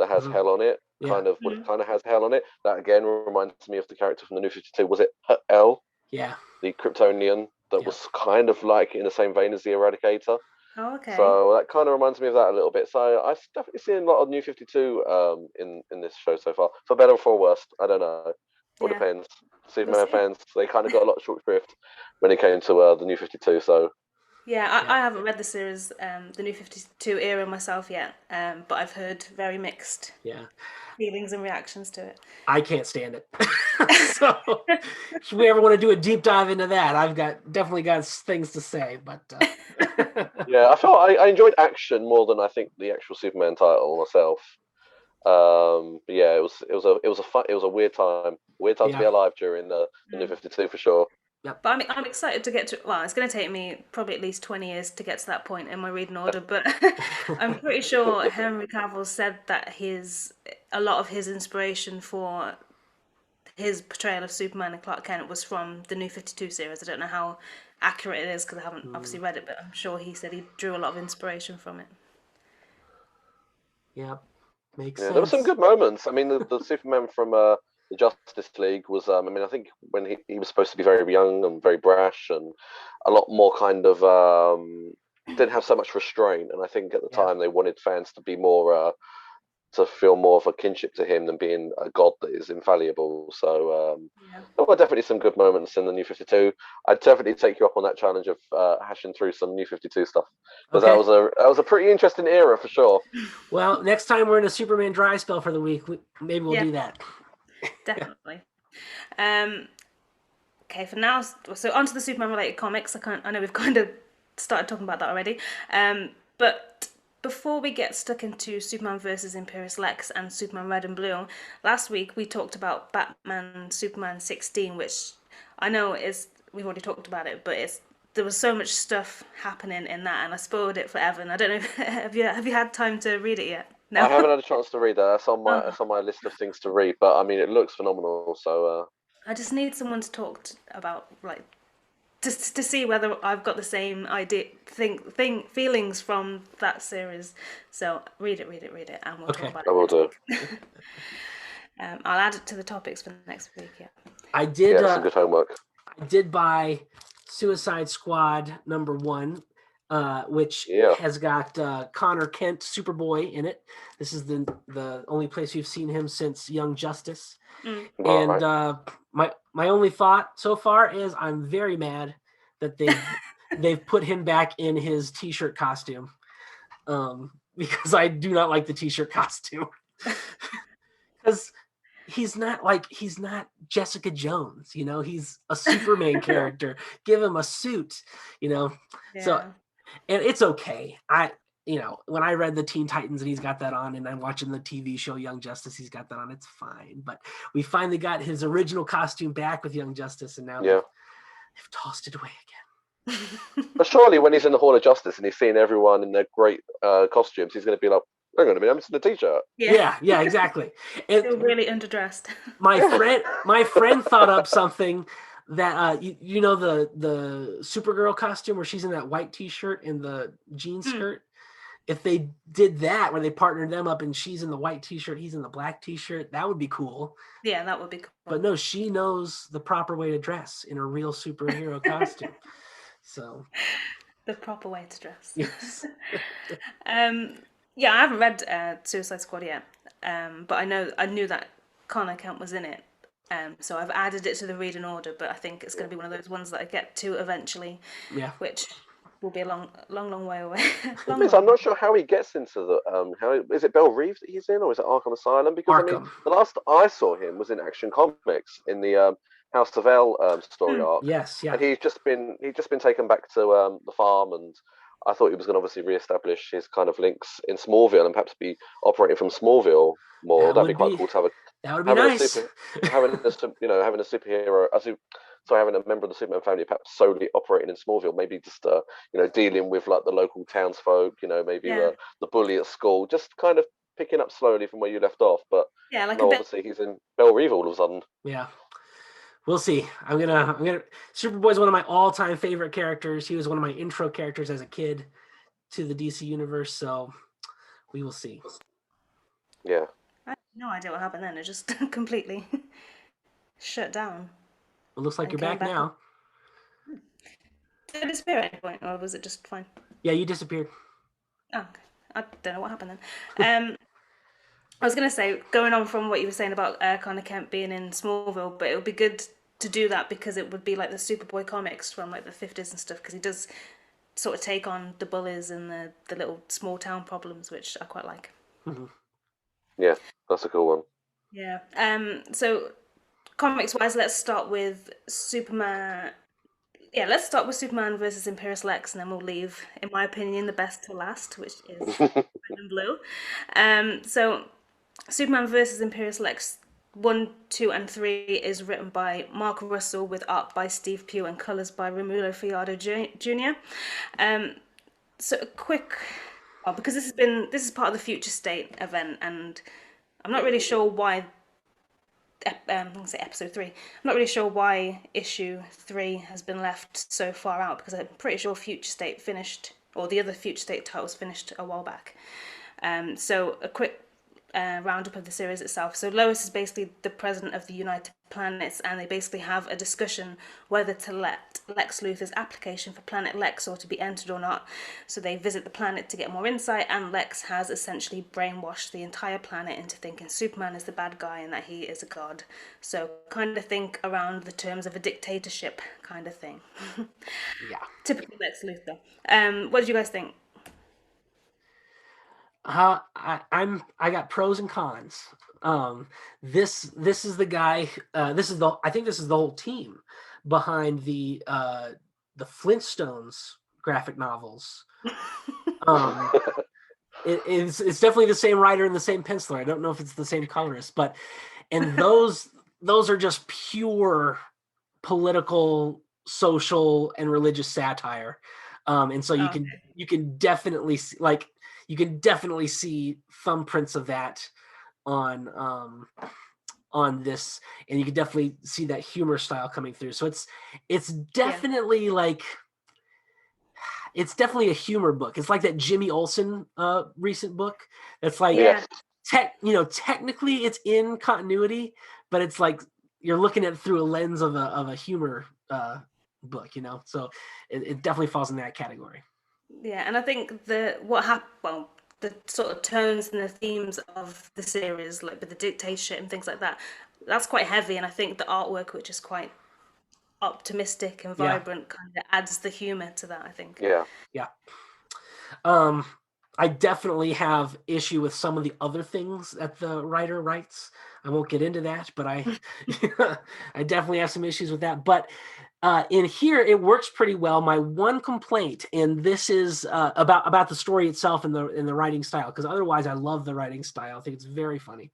S3: that has
S2: Mhm.
S3: hell on it.
S2: Yeah.
S3: Kind of, it kind of has hell on it. That again reminds me of the character from the New 52. Was it L,
S2: Yeah.
S3: the Kryptonian that
S2: Yeah.
S3: was kind of like in the same vein as the Eradicator?
S1: Oh, okay.
S3: So that kind of reminds me of that a little bit. So I've definitely seen a lot of New 52 in this show so far, for better or for worse. I don't know. All
S1: Yeah.
S3: depends. Superman
S1: We'll see.
S3: fans, they kind of got a lot of short shrift when it came to the New 52. So
S1: Yeah,
S2: Yeah.
S1: I haven't read the series, the New 52 era myself yet, but I've heard very mixed
S2: Yeah.
S1: feelings and reactions to it.
S2: I can't stand it. So if we ever want to do a deep dive into that, I've definitely got things to say, but
S3: yeah, I felt I enjoyed action more than I think the actual Superman title myself. But yeah, it was a weird time to be
S2: Yeah.
S3: alive during the New 52 for sure.
S1: But I'm excited to get to. Well, it's going to take me probably at least 20 years to get to that point in my reading order. But I'm pretty sure Henry Cavill said that a lot of his inspiration for his portrayal of Superman and Clark Kent was from the New 52 series. I don't know how accurate it is because I haven't obviously read it, but I'm sure he said he drew a lot of inspiration from it.
S2: Yeah, makes
S3: Yeah,
S2: sense.
S3: there were some good moments. I mean, the Superman from the Justice League was. I mean, I think when he was supposed to be very young and very brash and a lot more kind of didn't have so much restraint. And I think at the
S2: Yeah.
S3: time they wanted fans to be more to feel more of a kinship to him than being a god that is infallible. So there were definitely some good moments in the New 52. I'd definitely take you up on that challenge of hashing through some New 52 stuff because
S2: Okay.
S3: that was a pretty interesting era for sure.
S2: Well, next time we're in a Superman dry spell for the week, maybe we'll
S1: Yeah.
S2: do that.
S1: Definitely. Okay, for now, so onto the Superman related comics. I know we've kind of started talking about that already. But before we get stuck into Superman versus Imperious Lex and Superman Red and Blue, last week we talked about Batman Superman 16, which I know we've already talked about it, but there was so much stuff happening in that, and I spoiled it for Evan. I don't know, have you had time to read it yet? No.
S3: I haven't had a chance to read that. That's on my list of things to read. But I mean, it looks phenomenal. So
S1: I just need someone to talk about, like, just to see whether I've got the same feelings from that series. So read it, and we'll talk about it.
S3: I will do.
S1: I'll add it to the topics for next week. Yeah.
S2: I did.
S3: Yeah, some good homework.
S2: I did buy Suicide Squad #1, which has got Connor Kent, Superboy, in it. This is the only place we've seen him since Young Justice. And my only thought so far is I'm very mad that they've put him back in his t-shirt costume, because I do not like the t-shirt costume. Because he's not Jessica Jones, he's a Superman character. Give him a suit, So, and it's okay. When I read the Teen Titans and he's got that on, and I'm watching the TV show Young Justice, he's got that on, it's fine. But we finally got his original costume back with Young Justice, and now they've tossed it away again.
S3: But surely when he's in the Hall of Justice and he's seeing everyone in their great costumes, he's going to be like, hang on a minute, I'm just in a t-shirt.
S2: Yeah, exactly. And
S1: still really underdressed.
S2: my friend thought up something that the Supergirl costume where she's in that white t-shirt and the jean skirt. If they did that, where they partnered them up and she's in the white t-shirt, he's in the black t-shirt, that would be cool.
S1: Yeah, that would be cool.
S2: But no, she knows the proper way to dress in a real superhero costume. So
S1: The proper way to dress.
S2: yes.
S1: Yeah, I haven't read Suicide Squad yet, but I knew that Connor Kent was in it, so I've added it to the reading order. But I think it's going to be one of those ones that I get to eventually,
S2: Yeah.
S1: which will be a long way away.
S3: I'm not sure how he gets into the is it Belle Reeve that he's in, or is it Arkham Asylum? Because I mean,
S2: Arkham.
S3: the last I saw him was in Action Comics in the House of L story arc,
S2: Yes. Yeah.
S3: and he's just been taken back to the farm, and I thought he was going to obviously re-establish his kind of links in Smallville and perhaps be operating from Smallville more. That'd be quite cool to have
S2: that would be
S3: having
S2: nice.
S3: having a superhero, having a member of the Superman family perhaps solely operating in Smallville, maybe just dealing with like the local townsfolk, maybe
S1: Yeah,
S3: the bully at school, just kind of picking up slowly from where you left off. But
S1: yeah, like a
S3: no,
S1: bit.
S3: obviously he's in Belle Reeve all of a sudden.
S2: Yeah. We'll see. I'm gonna. Superboy's one of my all-time favorite characters. He was one of my intro characters as a kid to the DC universe. So we will see.
S3: Yeah.
S1: I have no idea what happened then. It just completely shut down
S2: It looks like
S1: and
S2: you're
S1: came
S2: back
S1: back up.
S2: now.
S1: Did it disappear at any point, or was it just fine?
S2: Yeah, you disappeared.
S1: Oh, okay. I don't know what happened then. I was going to say, going on from what you were saying about Connor Kent being in Smallville, but it would be good to do that because it would be like the Superboy comics from like the 50s and stuff, because he does sort of take on the bullies and the little small town problems, which I quite like.
S2: Mhm.
S3: Yeah, that's a cool one.
S1: Yeah. So comics wise, let's start with Superman. Yeah, let's start with Superman versus Imperious Lex, and then we'll leave, in my opinion, the best to last, which is red and blue. So Superman versus Imperious Lex 1, 2, and 3 is written by Mark Russell with art by Steve Pugh and colours by Romulo Fiado Jr. So a quick, well, because this is part of the Future State event, and I'm not really sure why. I'm going to say episode 3. I'm not really sure why issue 3 has been left so far out, because I'm pretty sure Future State finished, or the other Future State titles finished a while back. So a quick roundup of the series itself. So Lois is basically the president of the United Planets, and they basically have a discussion whether to let Lex Luthor's application for Planet Lexor to be entered or not. So they visit the planet to get more insight, and Lex has essentially brainwashed the entire planet into thinking Superman is the bad guy and that he is a god. So kind of think around the terms of a dictatorship kind of thing.
S2: Yeah.
S1: Typical Lex Luthor. What did you guys think?
S2: I got pros and cons. This is the guy. I think this is the whole team behind the Flintstones graphic novels. It's definitely the same writer and the same penciler. I don't know if it's the same colorist, and those are just pure political, social, and religious satire. And so you can definitely see, thumbprints of that on this, and you can definitely see that humor style coming through. So it's definitely it's definitely a humor book. It's like that Jimmy Olsen recent book. It's like technically it's in continuity, but it's like you're looking at it through a lens of a humor book, So it definitely falls in that category.
S1: Yeah, and I think the sort of tones and the themes of the series, like with the dictatorship and things like that, that's quite heavy. And I think the artwork, which is quite optimistic and vibrant, kind of adds the humor to that, I think.
S3: Yeah.
S2: I definitely have issue with some of the other things that the writer writes. I won't get into that, but I definitely have some issues with that. But in here, it works pretty well. My one complaint, and this is about the story itself and the writing style, because otherwise I love the writing style. I think it's very funny.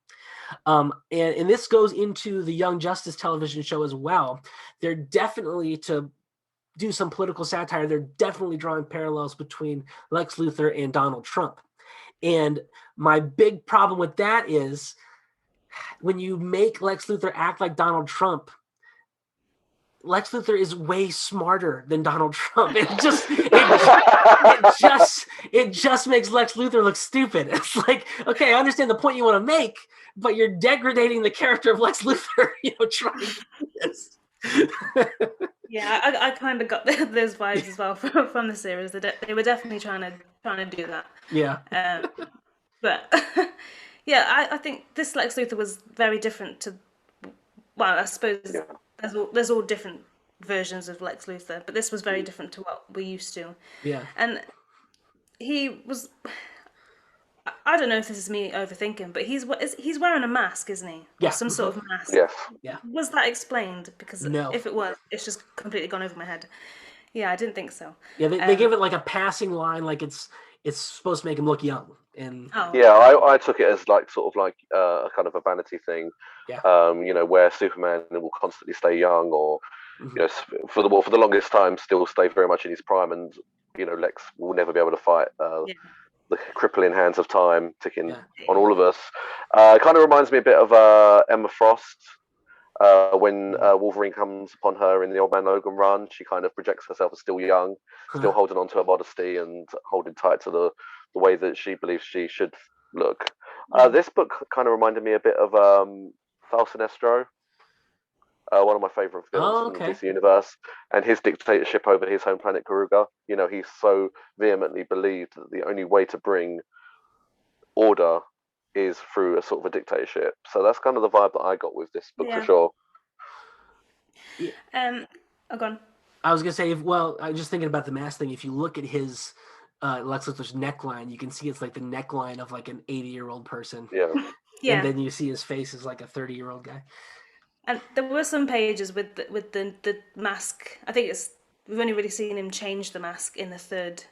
S2: And this goes into the Young Justice television show as well. They're definitely, to do some political satire, they're definitely drawing parallels between Lex Luthor and Donald Trump. And my big problem with that is when you make Lex Luthor act like Donald Trump, Lex Luthor is way smarter than Donald Trump. It just makes Lex Luthor look stupid. It's like, okay, I understand the point you want to make, but you're degrading the character of Lex Luthor, trying to do this.
S1: Yeah, I kind of got those vibes as well from the series. They were definitely trying to do that.
S2: Yeah.
S1: But yeah, I think this Lex Luthor was very different to. Well, I suppose
S3: Yeah.
S1: there's all different versions of Lex Luthor, but this was very different to what we're used to.
S2: Yeah.
S1: And he was. I don't know if this is me overthinking, but he's wearing a mask, isn't he? Or
S2: Yeah.
S1: some sort of mask.
S3: Yes.
S2: Yeah.
S1: Was that explained? Because
S2: No.
S1: if it was, it's just completely gone over my head. Yeah, I didn't think so.
S2: Yeah, they give it like a passing line, like it's supposed to make him look young. And
S1: Oh,
S3: Yeah, I took it as like sort of like a kind of a vanity thing,
S2: yeah.
S3: where Superman will constantly stay young, or
S2: Mhm.
S3: for the longest time still stay very much in his prime, and Lex will never be able to fight
S1: yeah.
S3: the crippling hands of time ticking
S2: Yeah.
S3: on all of us. It kind of reminds me a bit of Emma Frost. When Wolverine comes upon her in the Old Man Logan run, she kind of projects herself as still young, still holding on to her modesty and holding tight to the way that she believes she should look. This book kind of reminded me a bit of Falcon, one of my favorite villains
S2: Oh,
S3: from the
S2: okay.
S3: DC universe, and his dictatorship over his home planet Karuga. He so vehemently believed that the only way to bring order is through a sort of a dictatorship. So that's kind of the vibe that I got with this book for
S1: Yeah.
S3: sure.
S1: Oh, gone.
S2: I was gonna say, well, I was just thinking about the mask thing. If you look at his Lex Luthor's neckline, you can see it's like the neckline of like an 80-year-old person.
S3: Yeah.
S1: Yeah.
S2: And then you see his face is like a 30-year-old guy.
S1: And there were some pages with the mask. I think we've only really seen him change the mask in the third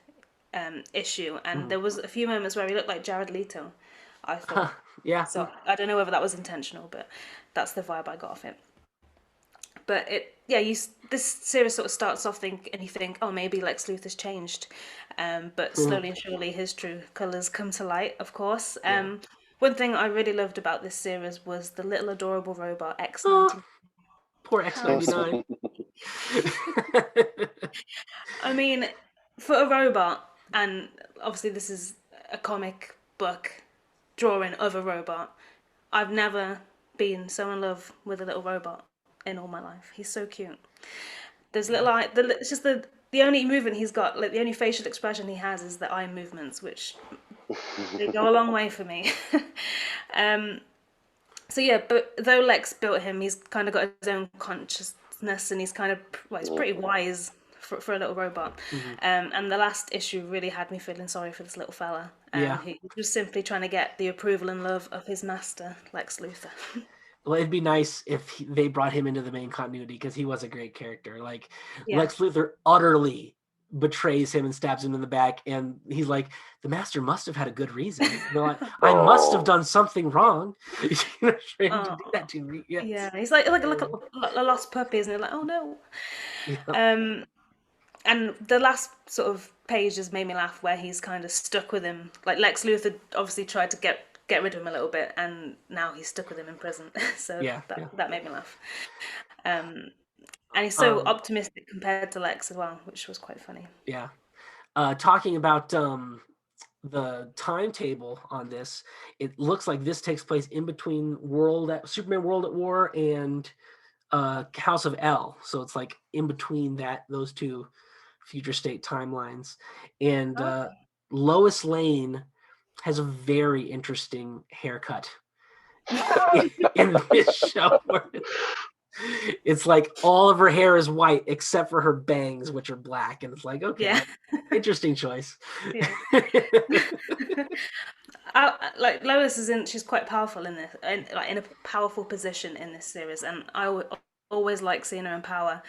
S1: issue, and there was a few moments where he looked like Jared Leto, I thought.
S2: Yeah.
S1: So I don't know whether that was intentional, but that's the vibe I got off it. But this series sort of starts off and you think, oh, maybe Lex Luthor's changed, but slowly and surely his true colors come to light. Of course. One thing I really loved about this series was the little adorable robot X-19.
S2: Poor X-99.
S1: I mean, for a robot, and obviously this is a comic book drawing of a robot, I've never been so in love with a little robot in all my life. He's so cute. There's little eye. It's just the only movement he's got, like the only facial expression he has, is the eye movements, which they go a long way for me. So yeah, but though Lex built him, he's kind of got his own consciousness, and he's he's pretty wise for a little robot. And the last issue really had me feeling sorry for this little fella. He was simply trying to get the approval and love of his master, Lex Luthor.
S2: Well, it'd be nice if they brought him into the main continuity, because he was a great character. Like
S1: Yeah.
S2: Lex Luthor utterly betrays him and stabs him in the back, and he's like, the master must have had a good reason. I must have done something wrong. Trying to do that to me. Yes.
S1: Yeah, he's like a lost puppy, isn't it? Like, oh no.
S2: Yeah.
S1: And the last sort of pages made me laugh, where he's kind of stuck with him. Like Lex Luthor obviously tried to get rid of him a little bit, and now he's stuck with him in prison. So that made me laugh. And he's so optimistic compared to Lex as well, which was quite funny.
S2: Yeah. Talking about the timetable on this, it looks like this takes place in between Superman World at War and House of L. So it's like in between those two future state timelines. And Lois Lane has a very interesting haircut in this show. It's like all of her hair is white except for her bangs, which are black, and it's like, okay, interesting choice.
S1: Yeah. Like Lois she's quite powerful in this, in a powerful position in this series, and I always like seeing her in power.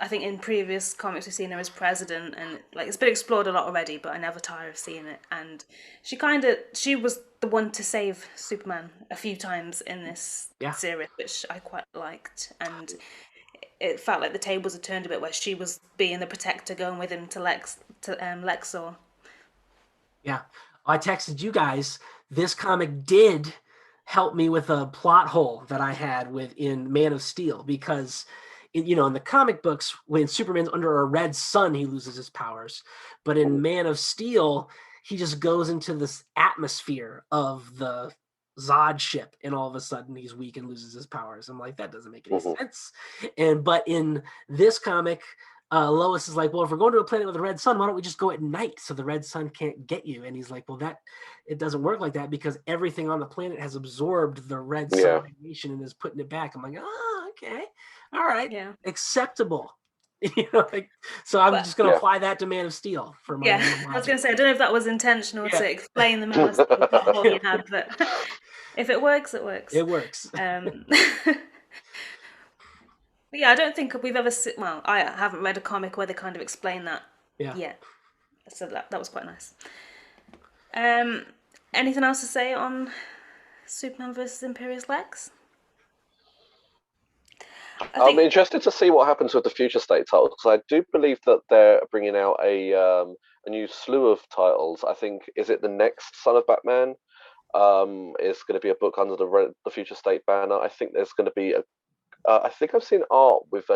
S1: I think in previous comics we've seen her as president, and like it's been explored a lot already, but I never tire of seeing it. And she was the one to save Superman a few times in this series, which I quite liked. And it felt like the tables had turned a bit, where she was being the protector, going with him to Lexor.
S2: Yeah, I texted you guys. This comic did help me with a plot hole that I had in Man of Steel, because in the comic books, when Superman's under a red sun, he loses his powers. But in Man of Steel, he just goes into this atmosphere of the Zod ship, and all of a sudden he's weak and loses his powers. I'm like, that doesn't make any
S3: Mhm.
S2: sense. But in this comic, Lois is like, well, if we're going to a planet with a red sun, why don't we just go at night so the red sun can't get you? And he's like, well, it doesn't work like that because everything on the planet has absorbed the red sun radiation and is putting it back. I'm like, oh, okay, all right, acceptable. So I'm just going to apply that to Man of Steel for my own logic.
S1: I was going to say, I don't know if that was intentional to explain the Man of Steel before you had, but if it works, it works.
S2: It works.
S1: But yeah, I don't think we've ever seen. Well, I haven't read a comic where they kind of explain that yet. So that was quite nice. Anything else to say on Superman versus Imperious Lex?
S3: I'm interested to see what happens with the Future State titles because I do believe that they're bringing out a new slew of titles. I think is it the next Son of Batman? Is going to be a book under the Future State banner. I think there's going to be I think I've seen art with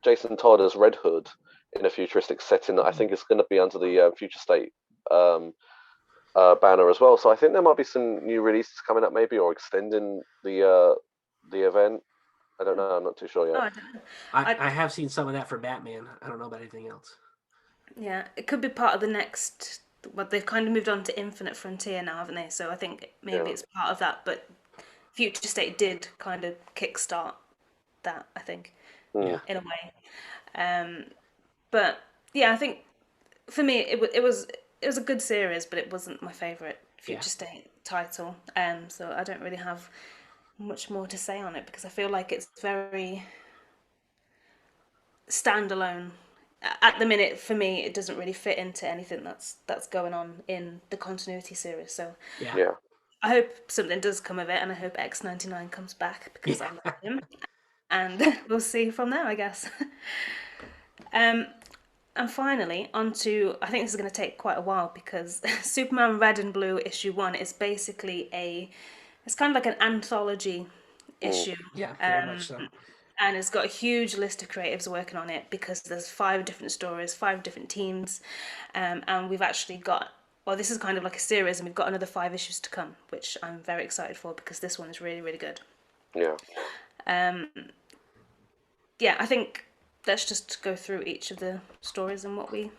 S3: Jason Todd as Red Hood in a futuristic setting that I think is going to be under the Future State banner as well. So I think there might be some new releases coming up, maybe, or extending the event. I don't know. I'm not too sure yet.
S2: I have seen some of that for Batman. I don't know about anything else.
S1: Yeah, it could be part of the next. Well, they've kind of moved on to Infinite Frontier now, haven't they? So I think maybe it's part of that. But Future State did kind of kickstart that, I think, in a way. But yeah, I think for me it was a good series, but it wasn't my favorite Future State title. So I don't really have much more to say on it because I feel like it's very standalone. At the minute, for me, it doesn't really fit into anything that's going on in the continuity series. So
S3: yeah.
S1: I hope something does come of it, and I hope X-99 comes back because I love him. And we'll see from there, I guess. And finally, onto, I think this is going to take quite a while because Superman Red and Blue issue 1 is basically it's kind of like an anthology issue.
S2: Yeah, very much so.
S1: And it's got a huge list of creatives working on it because there's 5 different stories, 5 different teams. And we've actually got, well, this is kind of like a series, and we've got another 5 issues to come, which I'm very excited for because this one is really, really good.
S3: Yeah.
S1: Yeah, I think let's just go through each of the stories and what we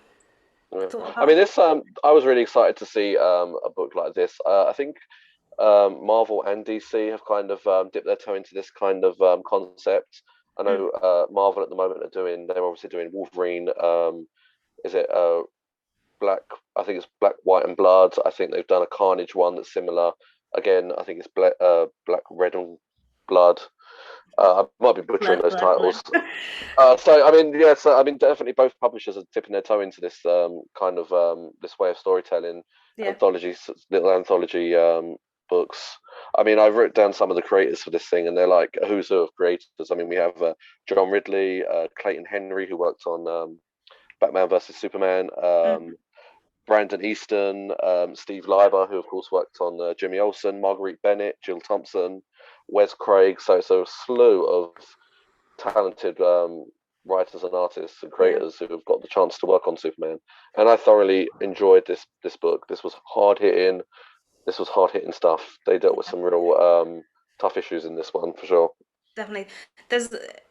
S1: thought about.
S3: I mean, this I was really excited to see a book like this. I think Marvel and DC have kind of dipped their toe into this kind of concept. I know Marvel at the moment they're obviously doing Wolverine. Is it Black? I think it's Black, White, and Blood. I think they've done a Carnage one that's similar. Again, I think it's Black, Red, and Blood. I might be butchering those titles. So I mean, definitely both publishers are dipping their toe into this kind of this way of storytelling, little anthology books. I mean, I've written down some of the creators for this thing, and they're like a who's who of creators. I mean, we have John Ridley, Clayton Henry, who worked on Batman versus Superman, Brandon Easton, Steve Leiber, who of course worked on Jimmy Olsen, Marguerite Bennett, Jill Thompson, Wes Craig. So it's a slew of talented writers and artists and creators who have got the chance to work on Superman. And I thoroughly enjoyed this book. This was hard hitting. This was hard hitting stuff. They dealt with some real tough issues in this one for sure.
S1: Definitely. There's,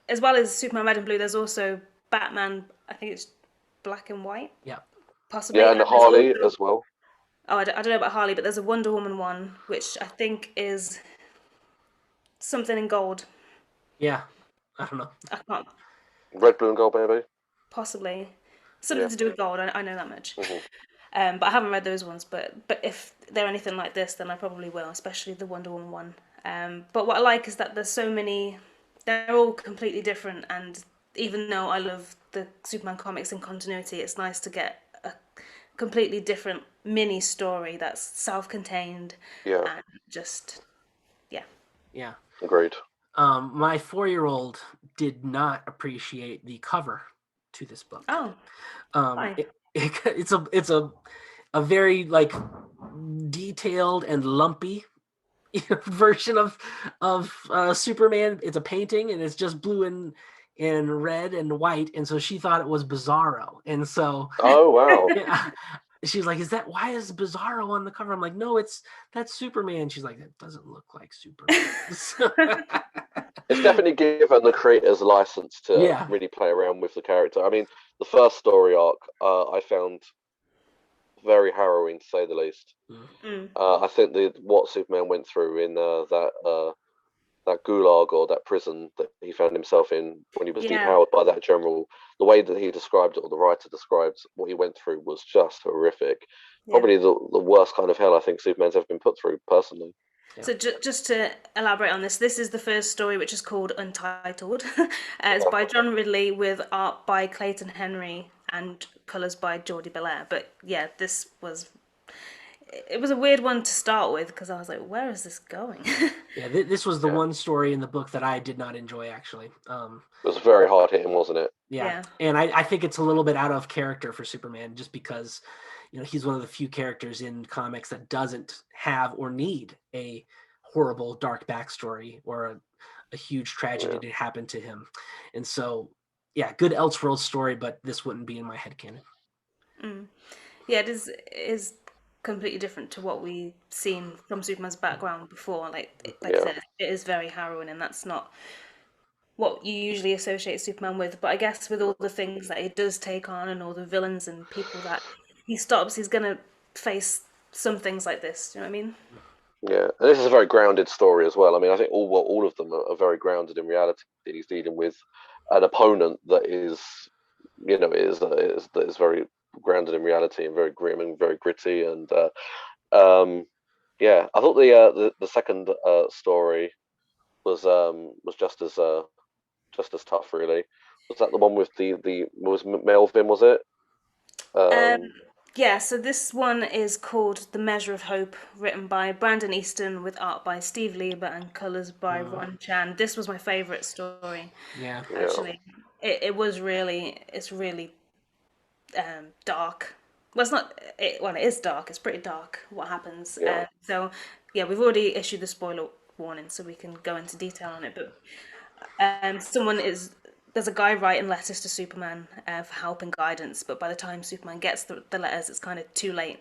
S1: as well as Superman Red and Blue, there's also Batman, I think it's Black and White.
S2: Yeah.
S1: Possibly.
S3: Yeah, and Harley as well.
S1: Oh, I don't know about Harley, but there's a Wonder Woman one, which I think is something in gold.
S2: Yeah, I don't know.
S1: I can't.
S3: Red, blue, and gold, maybe.
S1: Possibly, something to do with gold. I know that much. But I haven't read those ones. But if they're anything like this, then I probably will, especially the Wonder Woman one. But what I like is that there's so many. They're all completely different, and even though I love the Superman comics in continuity, it's nice to get a completely different mini story that's self-contained and just
S2: yeah
S3: agreed.
S2: My 4-year-old did not appreciate the cover to this book. It's a very like detailed and lumpy version of Superman. It's a painting and it's just blue and red and white, and so she thought it was Bizarro, and so
S3: oh wow.
S2: she's like, why is Bizarro on the cover? I'm like, no, that's Superman. She's like, that doesn't look like Superman.
S3: It's definitely given the creators license to
S2: Yeah.
S3: really play around with the character. I mean, the first story arc I found very harrowing to say the least.
S1: Mm.
S3: I think what Superman went through in that gulag or that prison that he found himself in when he was
S1: Yeah.
S3: depowered by that general, the way that he described it, or the writer described what he went through, was just horrific.
S1: Yeah.
S3: Probably the worst kind of hell I think Superman's ever been put through, personally.
S2: Yeah.
S1: So just to elaborate on this is the first story, which is called Untitled. It's by John Ridley with art by Clayton Henry and colours by Geordie Belair. But yeah, it was a weird one to start with because I was like, where is this going?
S2: Yeah, this was the one story in the book that I did not enjoy, actually.
S3: It was very hard hitting, wasn't it?
S2: Yeah. And I think it's a little bit out of character for Superman, just because, he's one of the few characters in comics that doesn't have or need a horrible, dark backstory or a huge tragedy to happen to him. And so, yeah, good Elseworlds story, but this wouldn't be in my headcanon.
S1: Yeah, it is completely different to what we've seen from Superman's background before. Like I said, it is very harrowing, and that's not what you usually associate Superman with. But I guess with all the things that he does take on and all the villains and people that he stops, he's gonna face some things like this. Do you know what I mean?
S3: Yeah, and this is a very grounded story as well. I mean, I think all of them are very grounded in reality. He's dealing with an opponent that is, that is very grounded in reality and very grim and very gritty. And yeah, I thought the second story was just as tough, really. Was that the one with was Melvin? Was it?
S1: Yeah, so this one is called The Measure of Hope, written by Brandon Easton with art by Steve Lieber and colours by Ron Chan. This was my favourite story.
S2: Yeah.
S1: Actually. It's really dark. Well, it's not, it is dark. It's pretty dark what happens.
S3: Yeah.
S1: So, yeah, we've already issued the spoiler warning, so we can go into detail on it. But there's a guy writing letters to Superman for help and guidance, but by the time Superman gets the letters, it's kind of too late.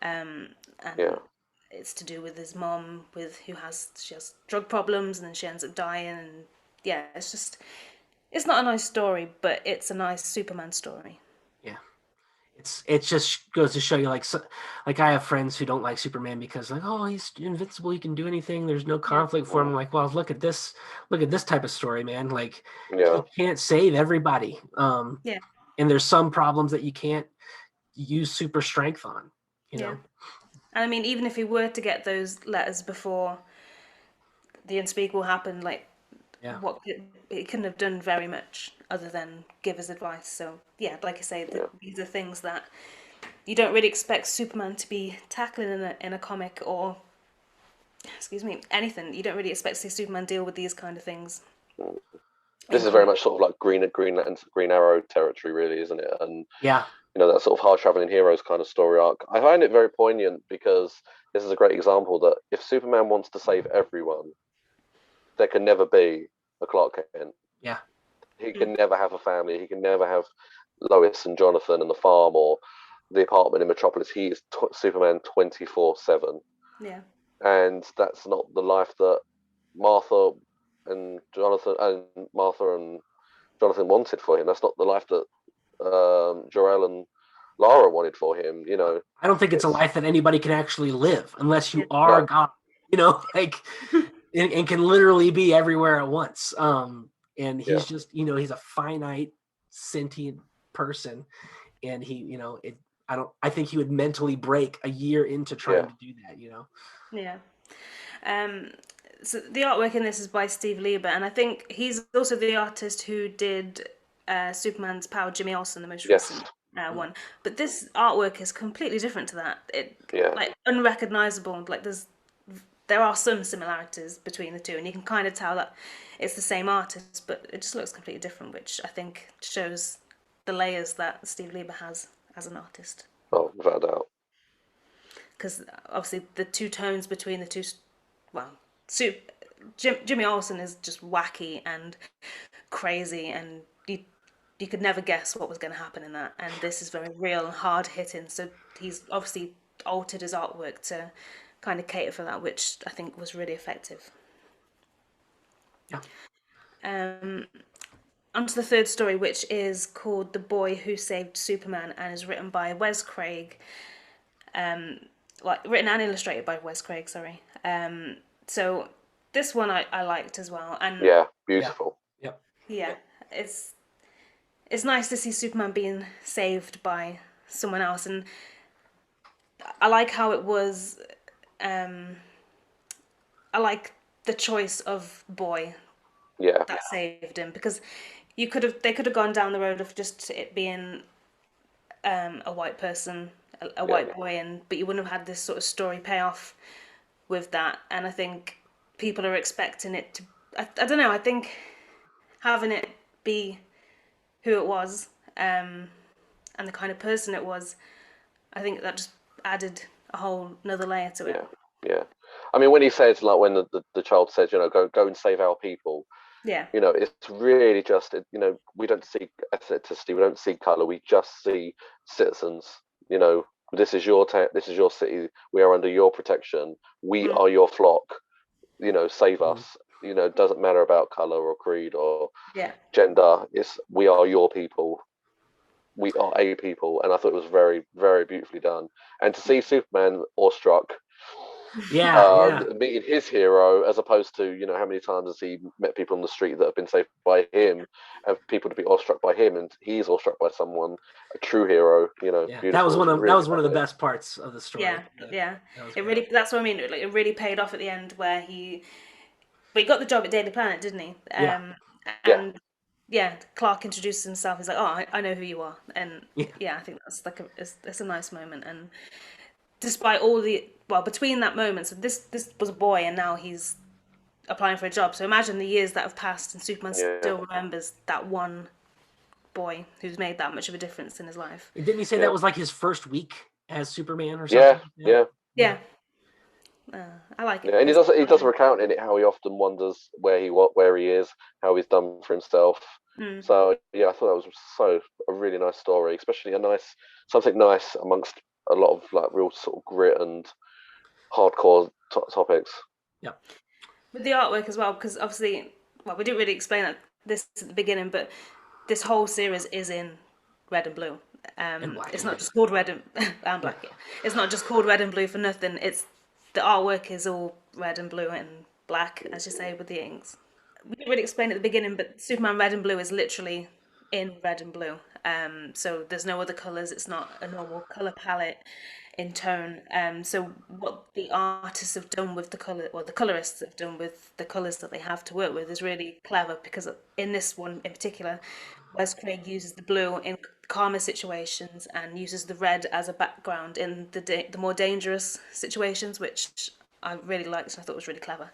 S1: And it's to do with his mom, she has drug problems, and then she ends up dying. And yeah, it's not a nice story, but it's a nice Superman story.
S2: Yeah. It just goes to show you, like I have friends who don't like Superman because, like, oh, he's invincible, he can do anything, there's no conflict for him. I'm like, well, look at this type of story, man. Like, he can't save everybody. And there's some problems that you can't use super strength on, you know.
S1: And I mean, even if he were to get those letters before the unspeakable happened, like, he couldn't have done very much other than give his advice. So yeah, like I say, these are things that you don't really expect Superman to be tackling in a comic or, anything. You don't really expect to see Superman deal with these kind of things.
S3: This is very much sort of like Green Arrow territory, really, isn't it? And
S2: yeah,
S3: that sort of hard traveling heroes kind of story arc. I find it very poignant because this is a great example that if Superman wants to save everyone, there can never be a Clark Kent.
S2: Yeah.
S3: He can never have a family. He can never have Lois and Jonathan and the farm or the apartment in Metropolis. He is Superman 24/7.
S1: Yeah.
S3: And that's not the life that Martha and Jonathan wanted for him. That's not the life that Jor-El and Lara wanted for him.
S2: I don't think it's a life that anybody can actually live unless you are God. Like, and can literally be everywhere at once. And he's just, he's a finite, sentient person, and he, I think he would mentally break a year into trying to do that.
S1: Yeah. So the artwork in this is by Steve Lieber, and I think he's also the artist who did Superman's Power, Jimmy Olsen, the most recent one. But this artwork is completely different to that. Like, unrecognizable. Like, there are some similarities between the two, and you can kind of tell that it's the same artist, but it just looks completely different, which I think shows the layers that Steve Lieber has as an artist.
S3: Oh, without a doubt.
S1: Because obviously the two tones between the two, Jimmy Olsen is just wacky and crazy, and you you could never guess what was going to happen in that. And this is very real and hard hitting. So he's obviously altered his artwork to kind of cater for that, which I think was really effective.
S2: Yeah.
S1: Onto the third story, which is called "The Boy Who Saved Superman" and is written by Wes Craig. Written and illustrated by Wes Craig. Sorry. So this one I liked as well, and
S3: Yeah, beautiful.
S2: Yep.
S1: yeah, it's nice to see Superman being saved by someone else, and I like how it was. I like the choice of boy
S3: Yeah,
S1: that saved him, because they could have gone down the road of just it being a white person, a white boy, but you wouldn't have had this sort of story payoff with that. And I think people are expecting it to. I don't know. I think having it be who it was, and the kind of person it was, I think that just added a whole another layer to it.
S3: yeah. I mean, when he says, like, when the child says, go and save our people,
S1: Yeah.
S3: it's really just, we don't see ethnicity, we don't see color, we just see citizens. This is your this is your city. We are under your protection. We are your flock. Save us. It doesn't matter about color or creed or gender. We are your people. We are a people, and I thought it was very, very beautifully done. And to see Superman awestruck, meeting his hero, as opposed to how many times has he met people on the street that have been saved by him, and people to be awestruck by him, and he's awestruck by someone, a true hero.
S2: That was one of the best parts of the story.
S1: Yeah. It really, that's what I mean. Like, it really paid off at the end, where he got the job at Daily Planet, didn't he? And Clark introduces himself. He's like, "Oh, I know who you are," and I think that's like it's a nice moment. And despite all between that moment, so this was a boy, and now he's applying for a job. So imagine the years that have passed, and Superman still remembers that one boy who's made that much of a difference in his life.
S2: Didn't he say that was like his first week as Superman or something?
S1: Yeah. I like it.
S3: Yeah, and he does recount in it how he often wonders where he is, how he's done for himself. So I thought that was a really nice story, especially something nice amongst a lot of like real sort of grit and hardcore topics.
S2: Yeah,
S1: with the artwork as well, because obviously, we didn't really explain this at the beginning, but this whole series is in red and blue.
S2: And black.
S1: It's not just called red and black. Yeah. It's not just called red and blue for nothing. The artwork is all red and blue and black, as you say, with the inks. We didn't really explain at the beginning, but Superman Red and Blue is literally in red and blue. So there's no other colours. It's not a normal colour palette in tone. So what the artists have done with the colour, or the colourists have done with the colours that they have to work with, is really clever, because in this one in particular, Wes Craig uses the blue in calmer situations and uses the red as a background in the more dangerous situations, which I really liked and I thought was really clever.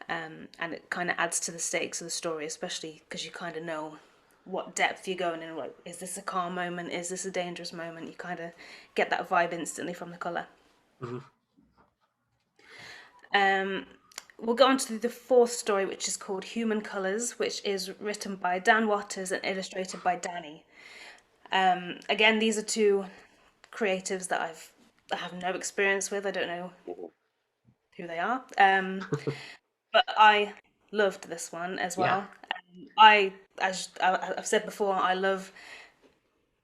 S1: And it kind of adds to the stakes of the story, especially because you kind of know what depth you're going in. Like, is this a calm moment? Is this a dangerous moment? You kind of get that vibe instantly from the colour. We'll go on to the fourth story, which is called Human Colours, which is written by Dan Watters and illustrated by Danny. Again, these are two creatives that I have no experience with. I don't know who they are. But I loved this one as well. As I've said before, I love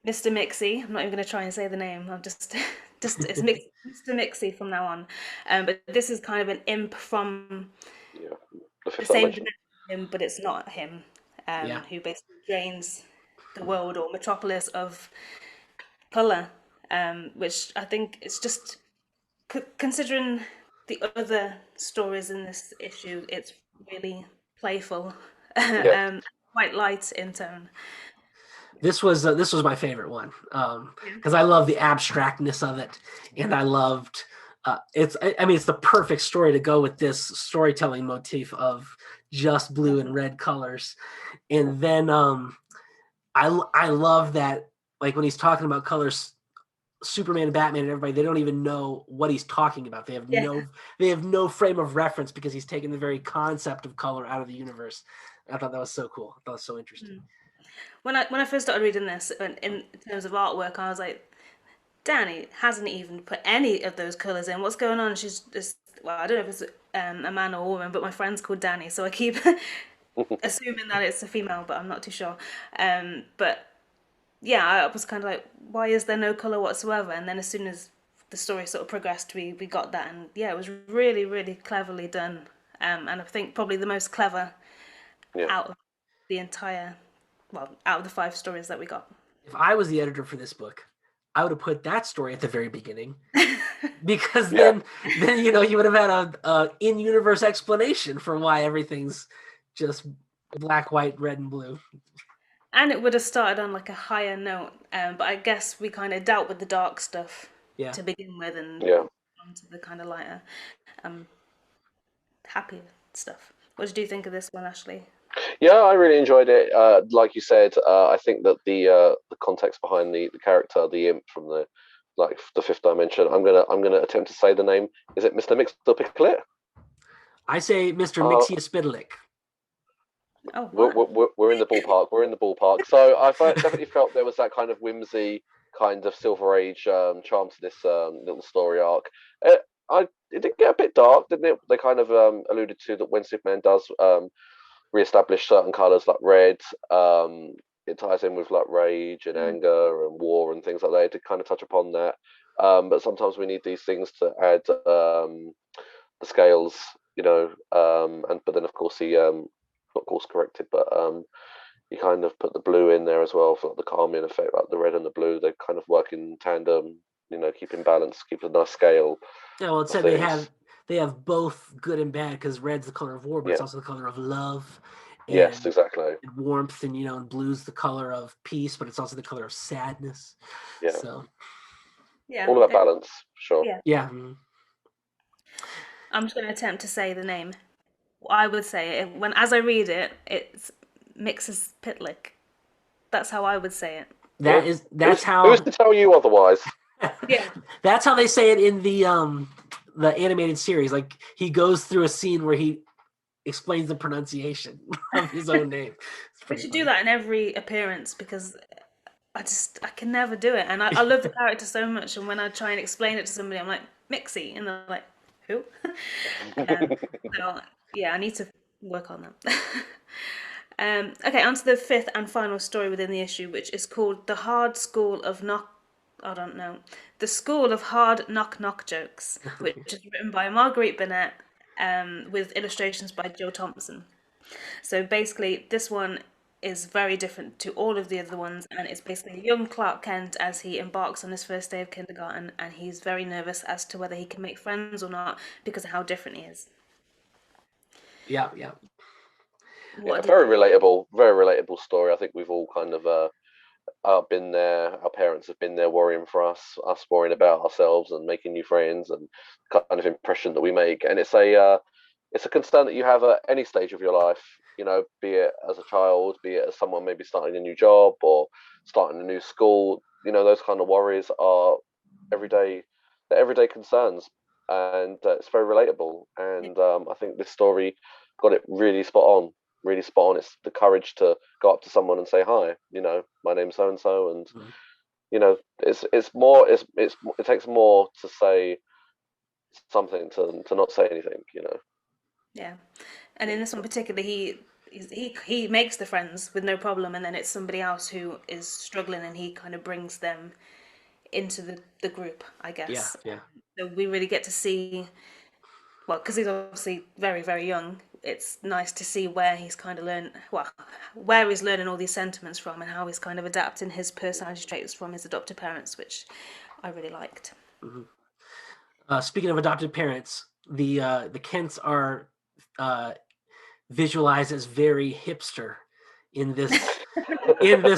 S1: Mr. Mixie. I'm not even going to try and say the name. I'm just it's Mr. Mixie from now on. But this is kind of an imp from the same dimension, but it's not him. Who basically drains the world or metropolis of color, which I think it's just considering the other stories in this issue, it's really playful, quite light in tone.
S2: This was my favorite one, because I love the abstractness of it, and I loved it's the perfect story to go with this storytelling motif of just blue and red colors. And then I love that, like, when he's talking about colors, Superman and Batman and everybody, they don't even know what he's talking about. They have no frame of reference, because he's taken the very concept of color out of the universe. I thought that was so cool. I thought it was so interesting.
S1: When I first started reading this, in terms of artwork, I was like, Danny hasn't even put any of those colors in. What's going on? She's just, well, I don't know if it's a man or a woman, but my friend's called Danny, so I keep assuming that it's a female, but I'm not too sure. But yeah, I was kind of like, why is there no color whatsoever? And then as soon as the story sort of progressed, we got that, and yeah, it was really, really cleverly done. And I think probably the most clever
S3: Yeah.
S1: out of the entire, well, out of the 5 stories that we got.
S2: If I was the editor for this book, I would have put that story at the very beginning, because
S3: Yeah.
S2: then you would have had a in-universe explanation for why everything's just black, white, red, and blue.
S1: And it would have started on like a higher note, but I guess we kind of dealt with the dark stuff
S2: Yeah.
S1: to begin with, and
S3: Yeah.
S1: onto the kind of lighter, um, happy stuff. What did you think of this one, Ashley?
S3: Yeah, I really enjoyed it. Like you said, I think that the context behind the character, the imp from the fifth dimension. I'm gonna attempt to say the name. Is it Mr. Mixer-Picklet?
S2: I say Mr.
S3: Uh,
S2: Mixia-Spitalik.
S1: Oh,
S3: we're,
S1: what?
S3: we're in the ballpark. We're in the ballpark. So definitely felt there was that kind of whimsy, kind of Silver Age charm to this little story arc. It did get a bit dark, didn't it? They kind of alluded to that when Superman does reestablish certain colors like red. It ties in with like rage and
S1: Mm.
S3: anger and war and things like that. It did kind of touch upon that. But sometimes we need these things to add the scales, and but then of course he not course corrected, but you kind of put the blue in there as well for the calming effect, like the red and the blue. They kind of work in tandem, keeping balance, keep a nice scale
S2: Yeah, well, it
S3: of
S2: said
S3: things.
S2: they have both good and bad, because red's the color of war, but it's
S3: Yeah.
S2: also the color of love
S3: Yes,
S2: and
S3: exactly.
S2: warmth, and blue's the color of peace, but it's also the color of sadness.
S3: Yeah.
S2: So
S1: Yeah,
S3: All about balance, sure.
S1: yeah.
S2: yeah.
S1: I'm just going to attempt to say the name. I would say it when, as I read it, it's Mixes Pitlick. That's how I would say it.
S2: That
S3: Yeah.
S2: is that's
S3: Who's
S2: how
S3: to tell you otherwise?
S1: Yeah.
S2: that's how they say it in the animated series. Like, he goes through a scene where he explains the pronunciation of his own name. It's
S1: We
S2: pretty
S1: should
S2: funny.
S1: do that in every appearance because I can never do it, and I love the character so much. And when I try and explain it to somebody, I'm like Mixie, and they're like, "Who?" um, so yeah, I need to work on that. Okay, on to the 5th and final story within the issue, which is called "The Hard School of Knock." I don't know. The School of Hard Knock Knock Jokes, which is written by Marguerite Bennett, with illustrations by Joe Thompson. So basically, this one is very different to all of the other ones, and it's basically young Clark Kent as he embarks on his first day of kindergarten, and he's very nervous as to whether he can make friends or not because of how different he is.
S2: Yeah, yeah.
S3: Yeah,
S1: What did
S3: very relatable story. I think we've all kind of been there. Our parents have been there worrying for us worrying about ourselves and making new friends and kind of impression that we make. And it's a concern that you have at any stage of your life. Be it as a child, be it as someone maybe starting a new job or starting a new school. Those kind of worries are everyday, they're everyday concerns, and it's very relatable. And I think this story got it really spot on. Really spot on. It's the courage to go up to someone and say hi. My name's so and so, and
S2: Mhm.
S3: it's more. It takes more to say something to not say anything.
S1: Yeah, and in this one particularly, he makes the friends with no problem, and then it's somebody else who is struggling, and he kind of brings them into the group, I
S2: Yeah,
S1: guess.
S2: yeah.
S1: So we really get to see, well, because he's obviously very, very young, it's nice to see where he's kind of learned, well, where he's learning all these sentiments from and how he's kind of adapting his personality traits from his adopted parents, which I really liked.
S2: Mhm. Speaking of adopted parents, the Kents are uh, visualized as very hipster in this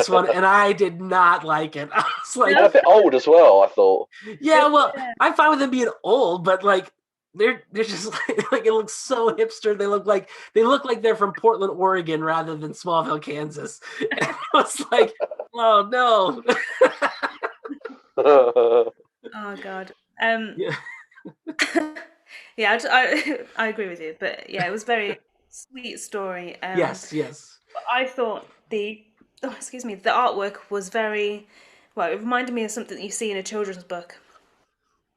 S2: one, and I did not like it. I was like,
S3: And a bit old as well, I thought.
S2: yeah, well, I'm fine with them being old, but like they're just like it looks so hipster. They look like they're from Portland, Oregon, rather than Smallville, Kansas. And I was like, oh no.
S1: Oh God.
S2: Yeah.
S1: Yeah, I agree with you, but yeah, it was very sweet story.
S2: Yes, yes.
S1: I thought the excuse me, the artwork was very, well, it reminded me of something that you see in a children's book.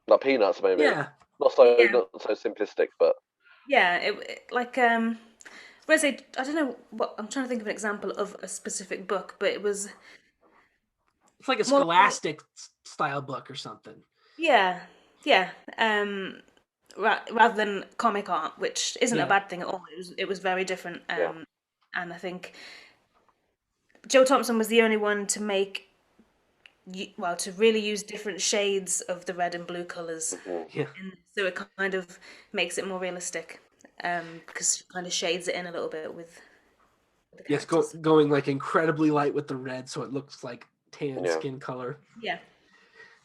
S3: Like Peanuts, maybe.
S2: Yeah.
S3: Not so
S1: Yeah.
S3: simplistic, but
S1: Yeah, like whereas I don't know what I'm trying to think of an example of a specific book, but it was
S2: It's like a
S1: more like,
S2: Scholastic style book or something.
S1: yeah, yeah. Rather than comic art, which isn't a
S2: Yeah.
S1: bad thing at all. It was very different.
S3: yeah.
S1: And I think Joe Thompson was the only one to make well, to really use different shades of the red and blue colors,
S3: Mhm.
S2: Yeah.
S1: and so it kind of makes it more realistic. Because it kind of shades it in a little bit with the
S2: Yes,
S1: characters.
S2: going like incredibly light with the red, so it looks like tan
S3: Yeah.
S2: skin color.
S1: Yeah.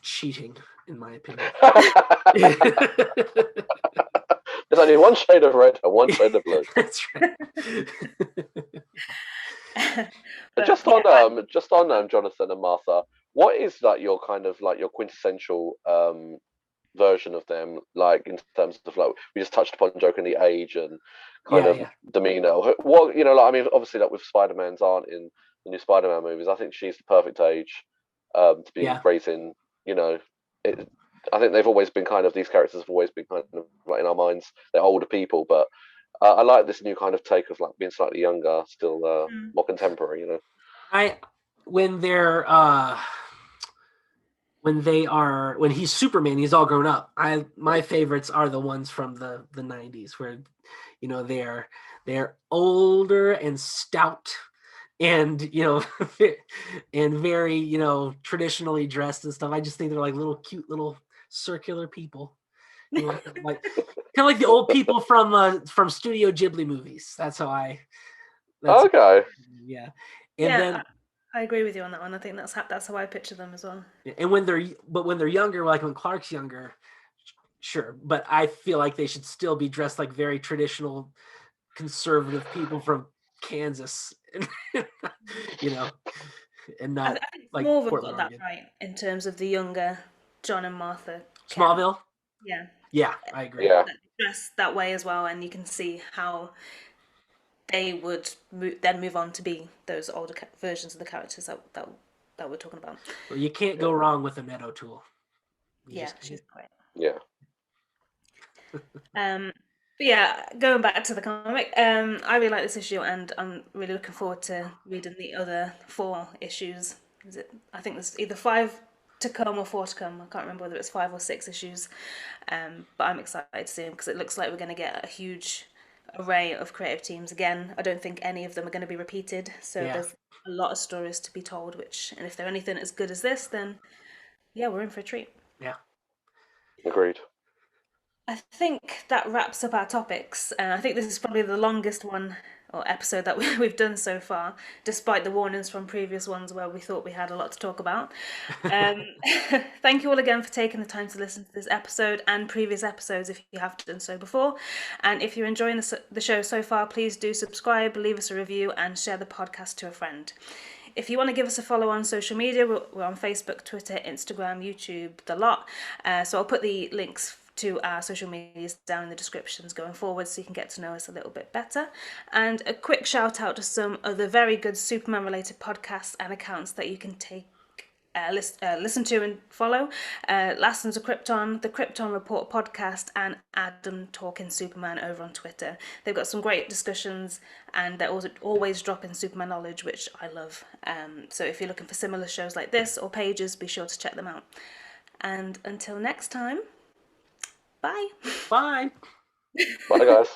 S2: Cheating, in my opinion.
S3: There's only one shade of red and one shade of blue.
S2: That's right.
S1: But yeah,
S3: Just on Jonathan and Martha, what is like your kind of like your quintessential version of them, like in terms of like we just touched upon joking the age and kind of
S2: Yeah.
S3: demeanor. What like I mean, obviously like with Spider-Man's aren't in the new Spider-Man movies. I think she's the perfect age to be
S2: Yeah.
S3: raising. It, I think they've always been kind of these characters have always been kind of like in our minds. They're older people, but I like this new kind of take of like being slightly younger, still more contemporary.
S2: I when they're when he's Superman, he's all grown up. My favorites are the ones from the 90s where they're older and stout and and very traditionally dressed and stuff. I just think they're like little cute little circular people. Like kind of like the old people from Studio Ghibli movies. That's
S3: Okay.
S2: yeah. And
S1: yeah,
S2: then
S1: I agree with you on that one. I think that's how I picture them as well.
S2: and when they're younger, like when Clark's younger, sure, but I feel like they should still be dressed like very traditional conservative people from Kansas, and
S1: I,
S2: not
S1: I think
S2: like
S1: Smallville
S2: Portland,
S1: got that
S2: Oregon.
S1: right in terms of the younger John and Martha Kent.
S2: Smallville,
S1: Yeah,
S2: yeah, I agree.
S3: Yeah.
S1: that dress that way as well, and you can see how they would then move on to be those older versions of the characters that we're talking about.
S2: Well, you can't go wrong with a Meadow Tool. You
S1: Yeah,
S2: just
S1: she's
S2: can't.
S1: great.
S3: Yeah.
S1: But yeah, going back to the comic, I really like this issue, and I'm really looking forward to reading the other 4 issues. I think there's either 5 to come or 4 to come. I can't remember whether it's 5 or 6 issues. But I'm excited to see them because it looks like we're going to get a huge array of creative teams again. I don't think any of them are going to be repeated, so
S2: Yeah.
S1: there's a lot of stories to be told. And if they're anything as good as this, then yeah, we're in for a treat.
S2: Yeah.
S3: Agreed.
S1: I think that wraps up our topics. I think this is probably the longest one or episode that we've done so far, despite the warnings from previous ones where we thought we had a lot to talk about. Um, thank you all again for taking the time to listen to this episode and previous episodes if you have done so before. And if you're enjoying the show so far, please do subscribe, leave us a review, and share the podcast to a friend. If you want to give us a follow on social media, we're on Facebook, Twitter, Instagram, YouTube, the lot. So I'll put the links to our social medias down in the descriptions going forward so you can get to know us a little bit better. And a quick shout out to some other very good Superman related podcasts and accounts that you can take listen to and follow. Lessons of Krypton, the Krypton Report podcast, and Adam Talking Superman over on Twitter. They've got some great discussions, and they're always dropping Superman knowledge, which I love. So if you're looking for similar shows like this or pages, be sure to check them out. And until next time, bye.
S2: Bye.
S3: Bye, guys.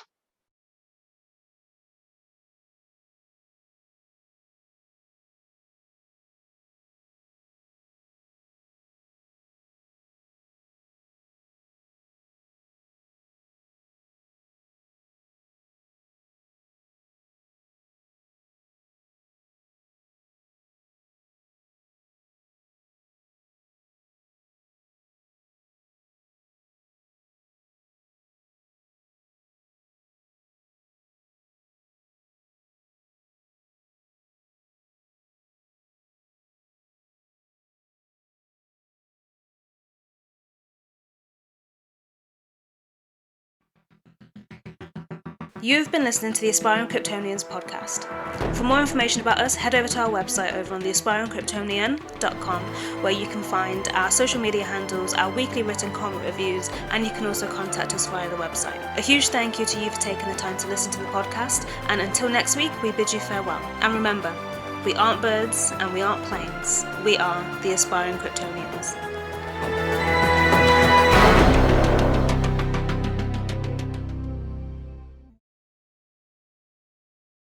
S1: You've been listening to the Aspiring Kryptonians podcast. For more information about us, head over to our website over on theaspiringkryptonian.com, where you can find our social media handles, our weekly written comic reviews, and you can also contact us via the website. A huge thank you to you for taking the time to listen to the podcast, and until next week, we bid you farewell. And remember, we aren't birds and we aren't planes. We are the Aspiring Kryptonians.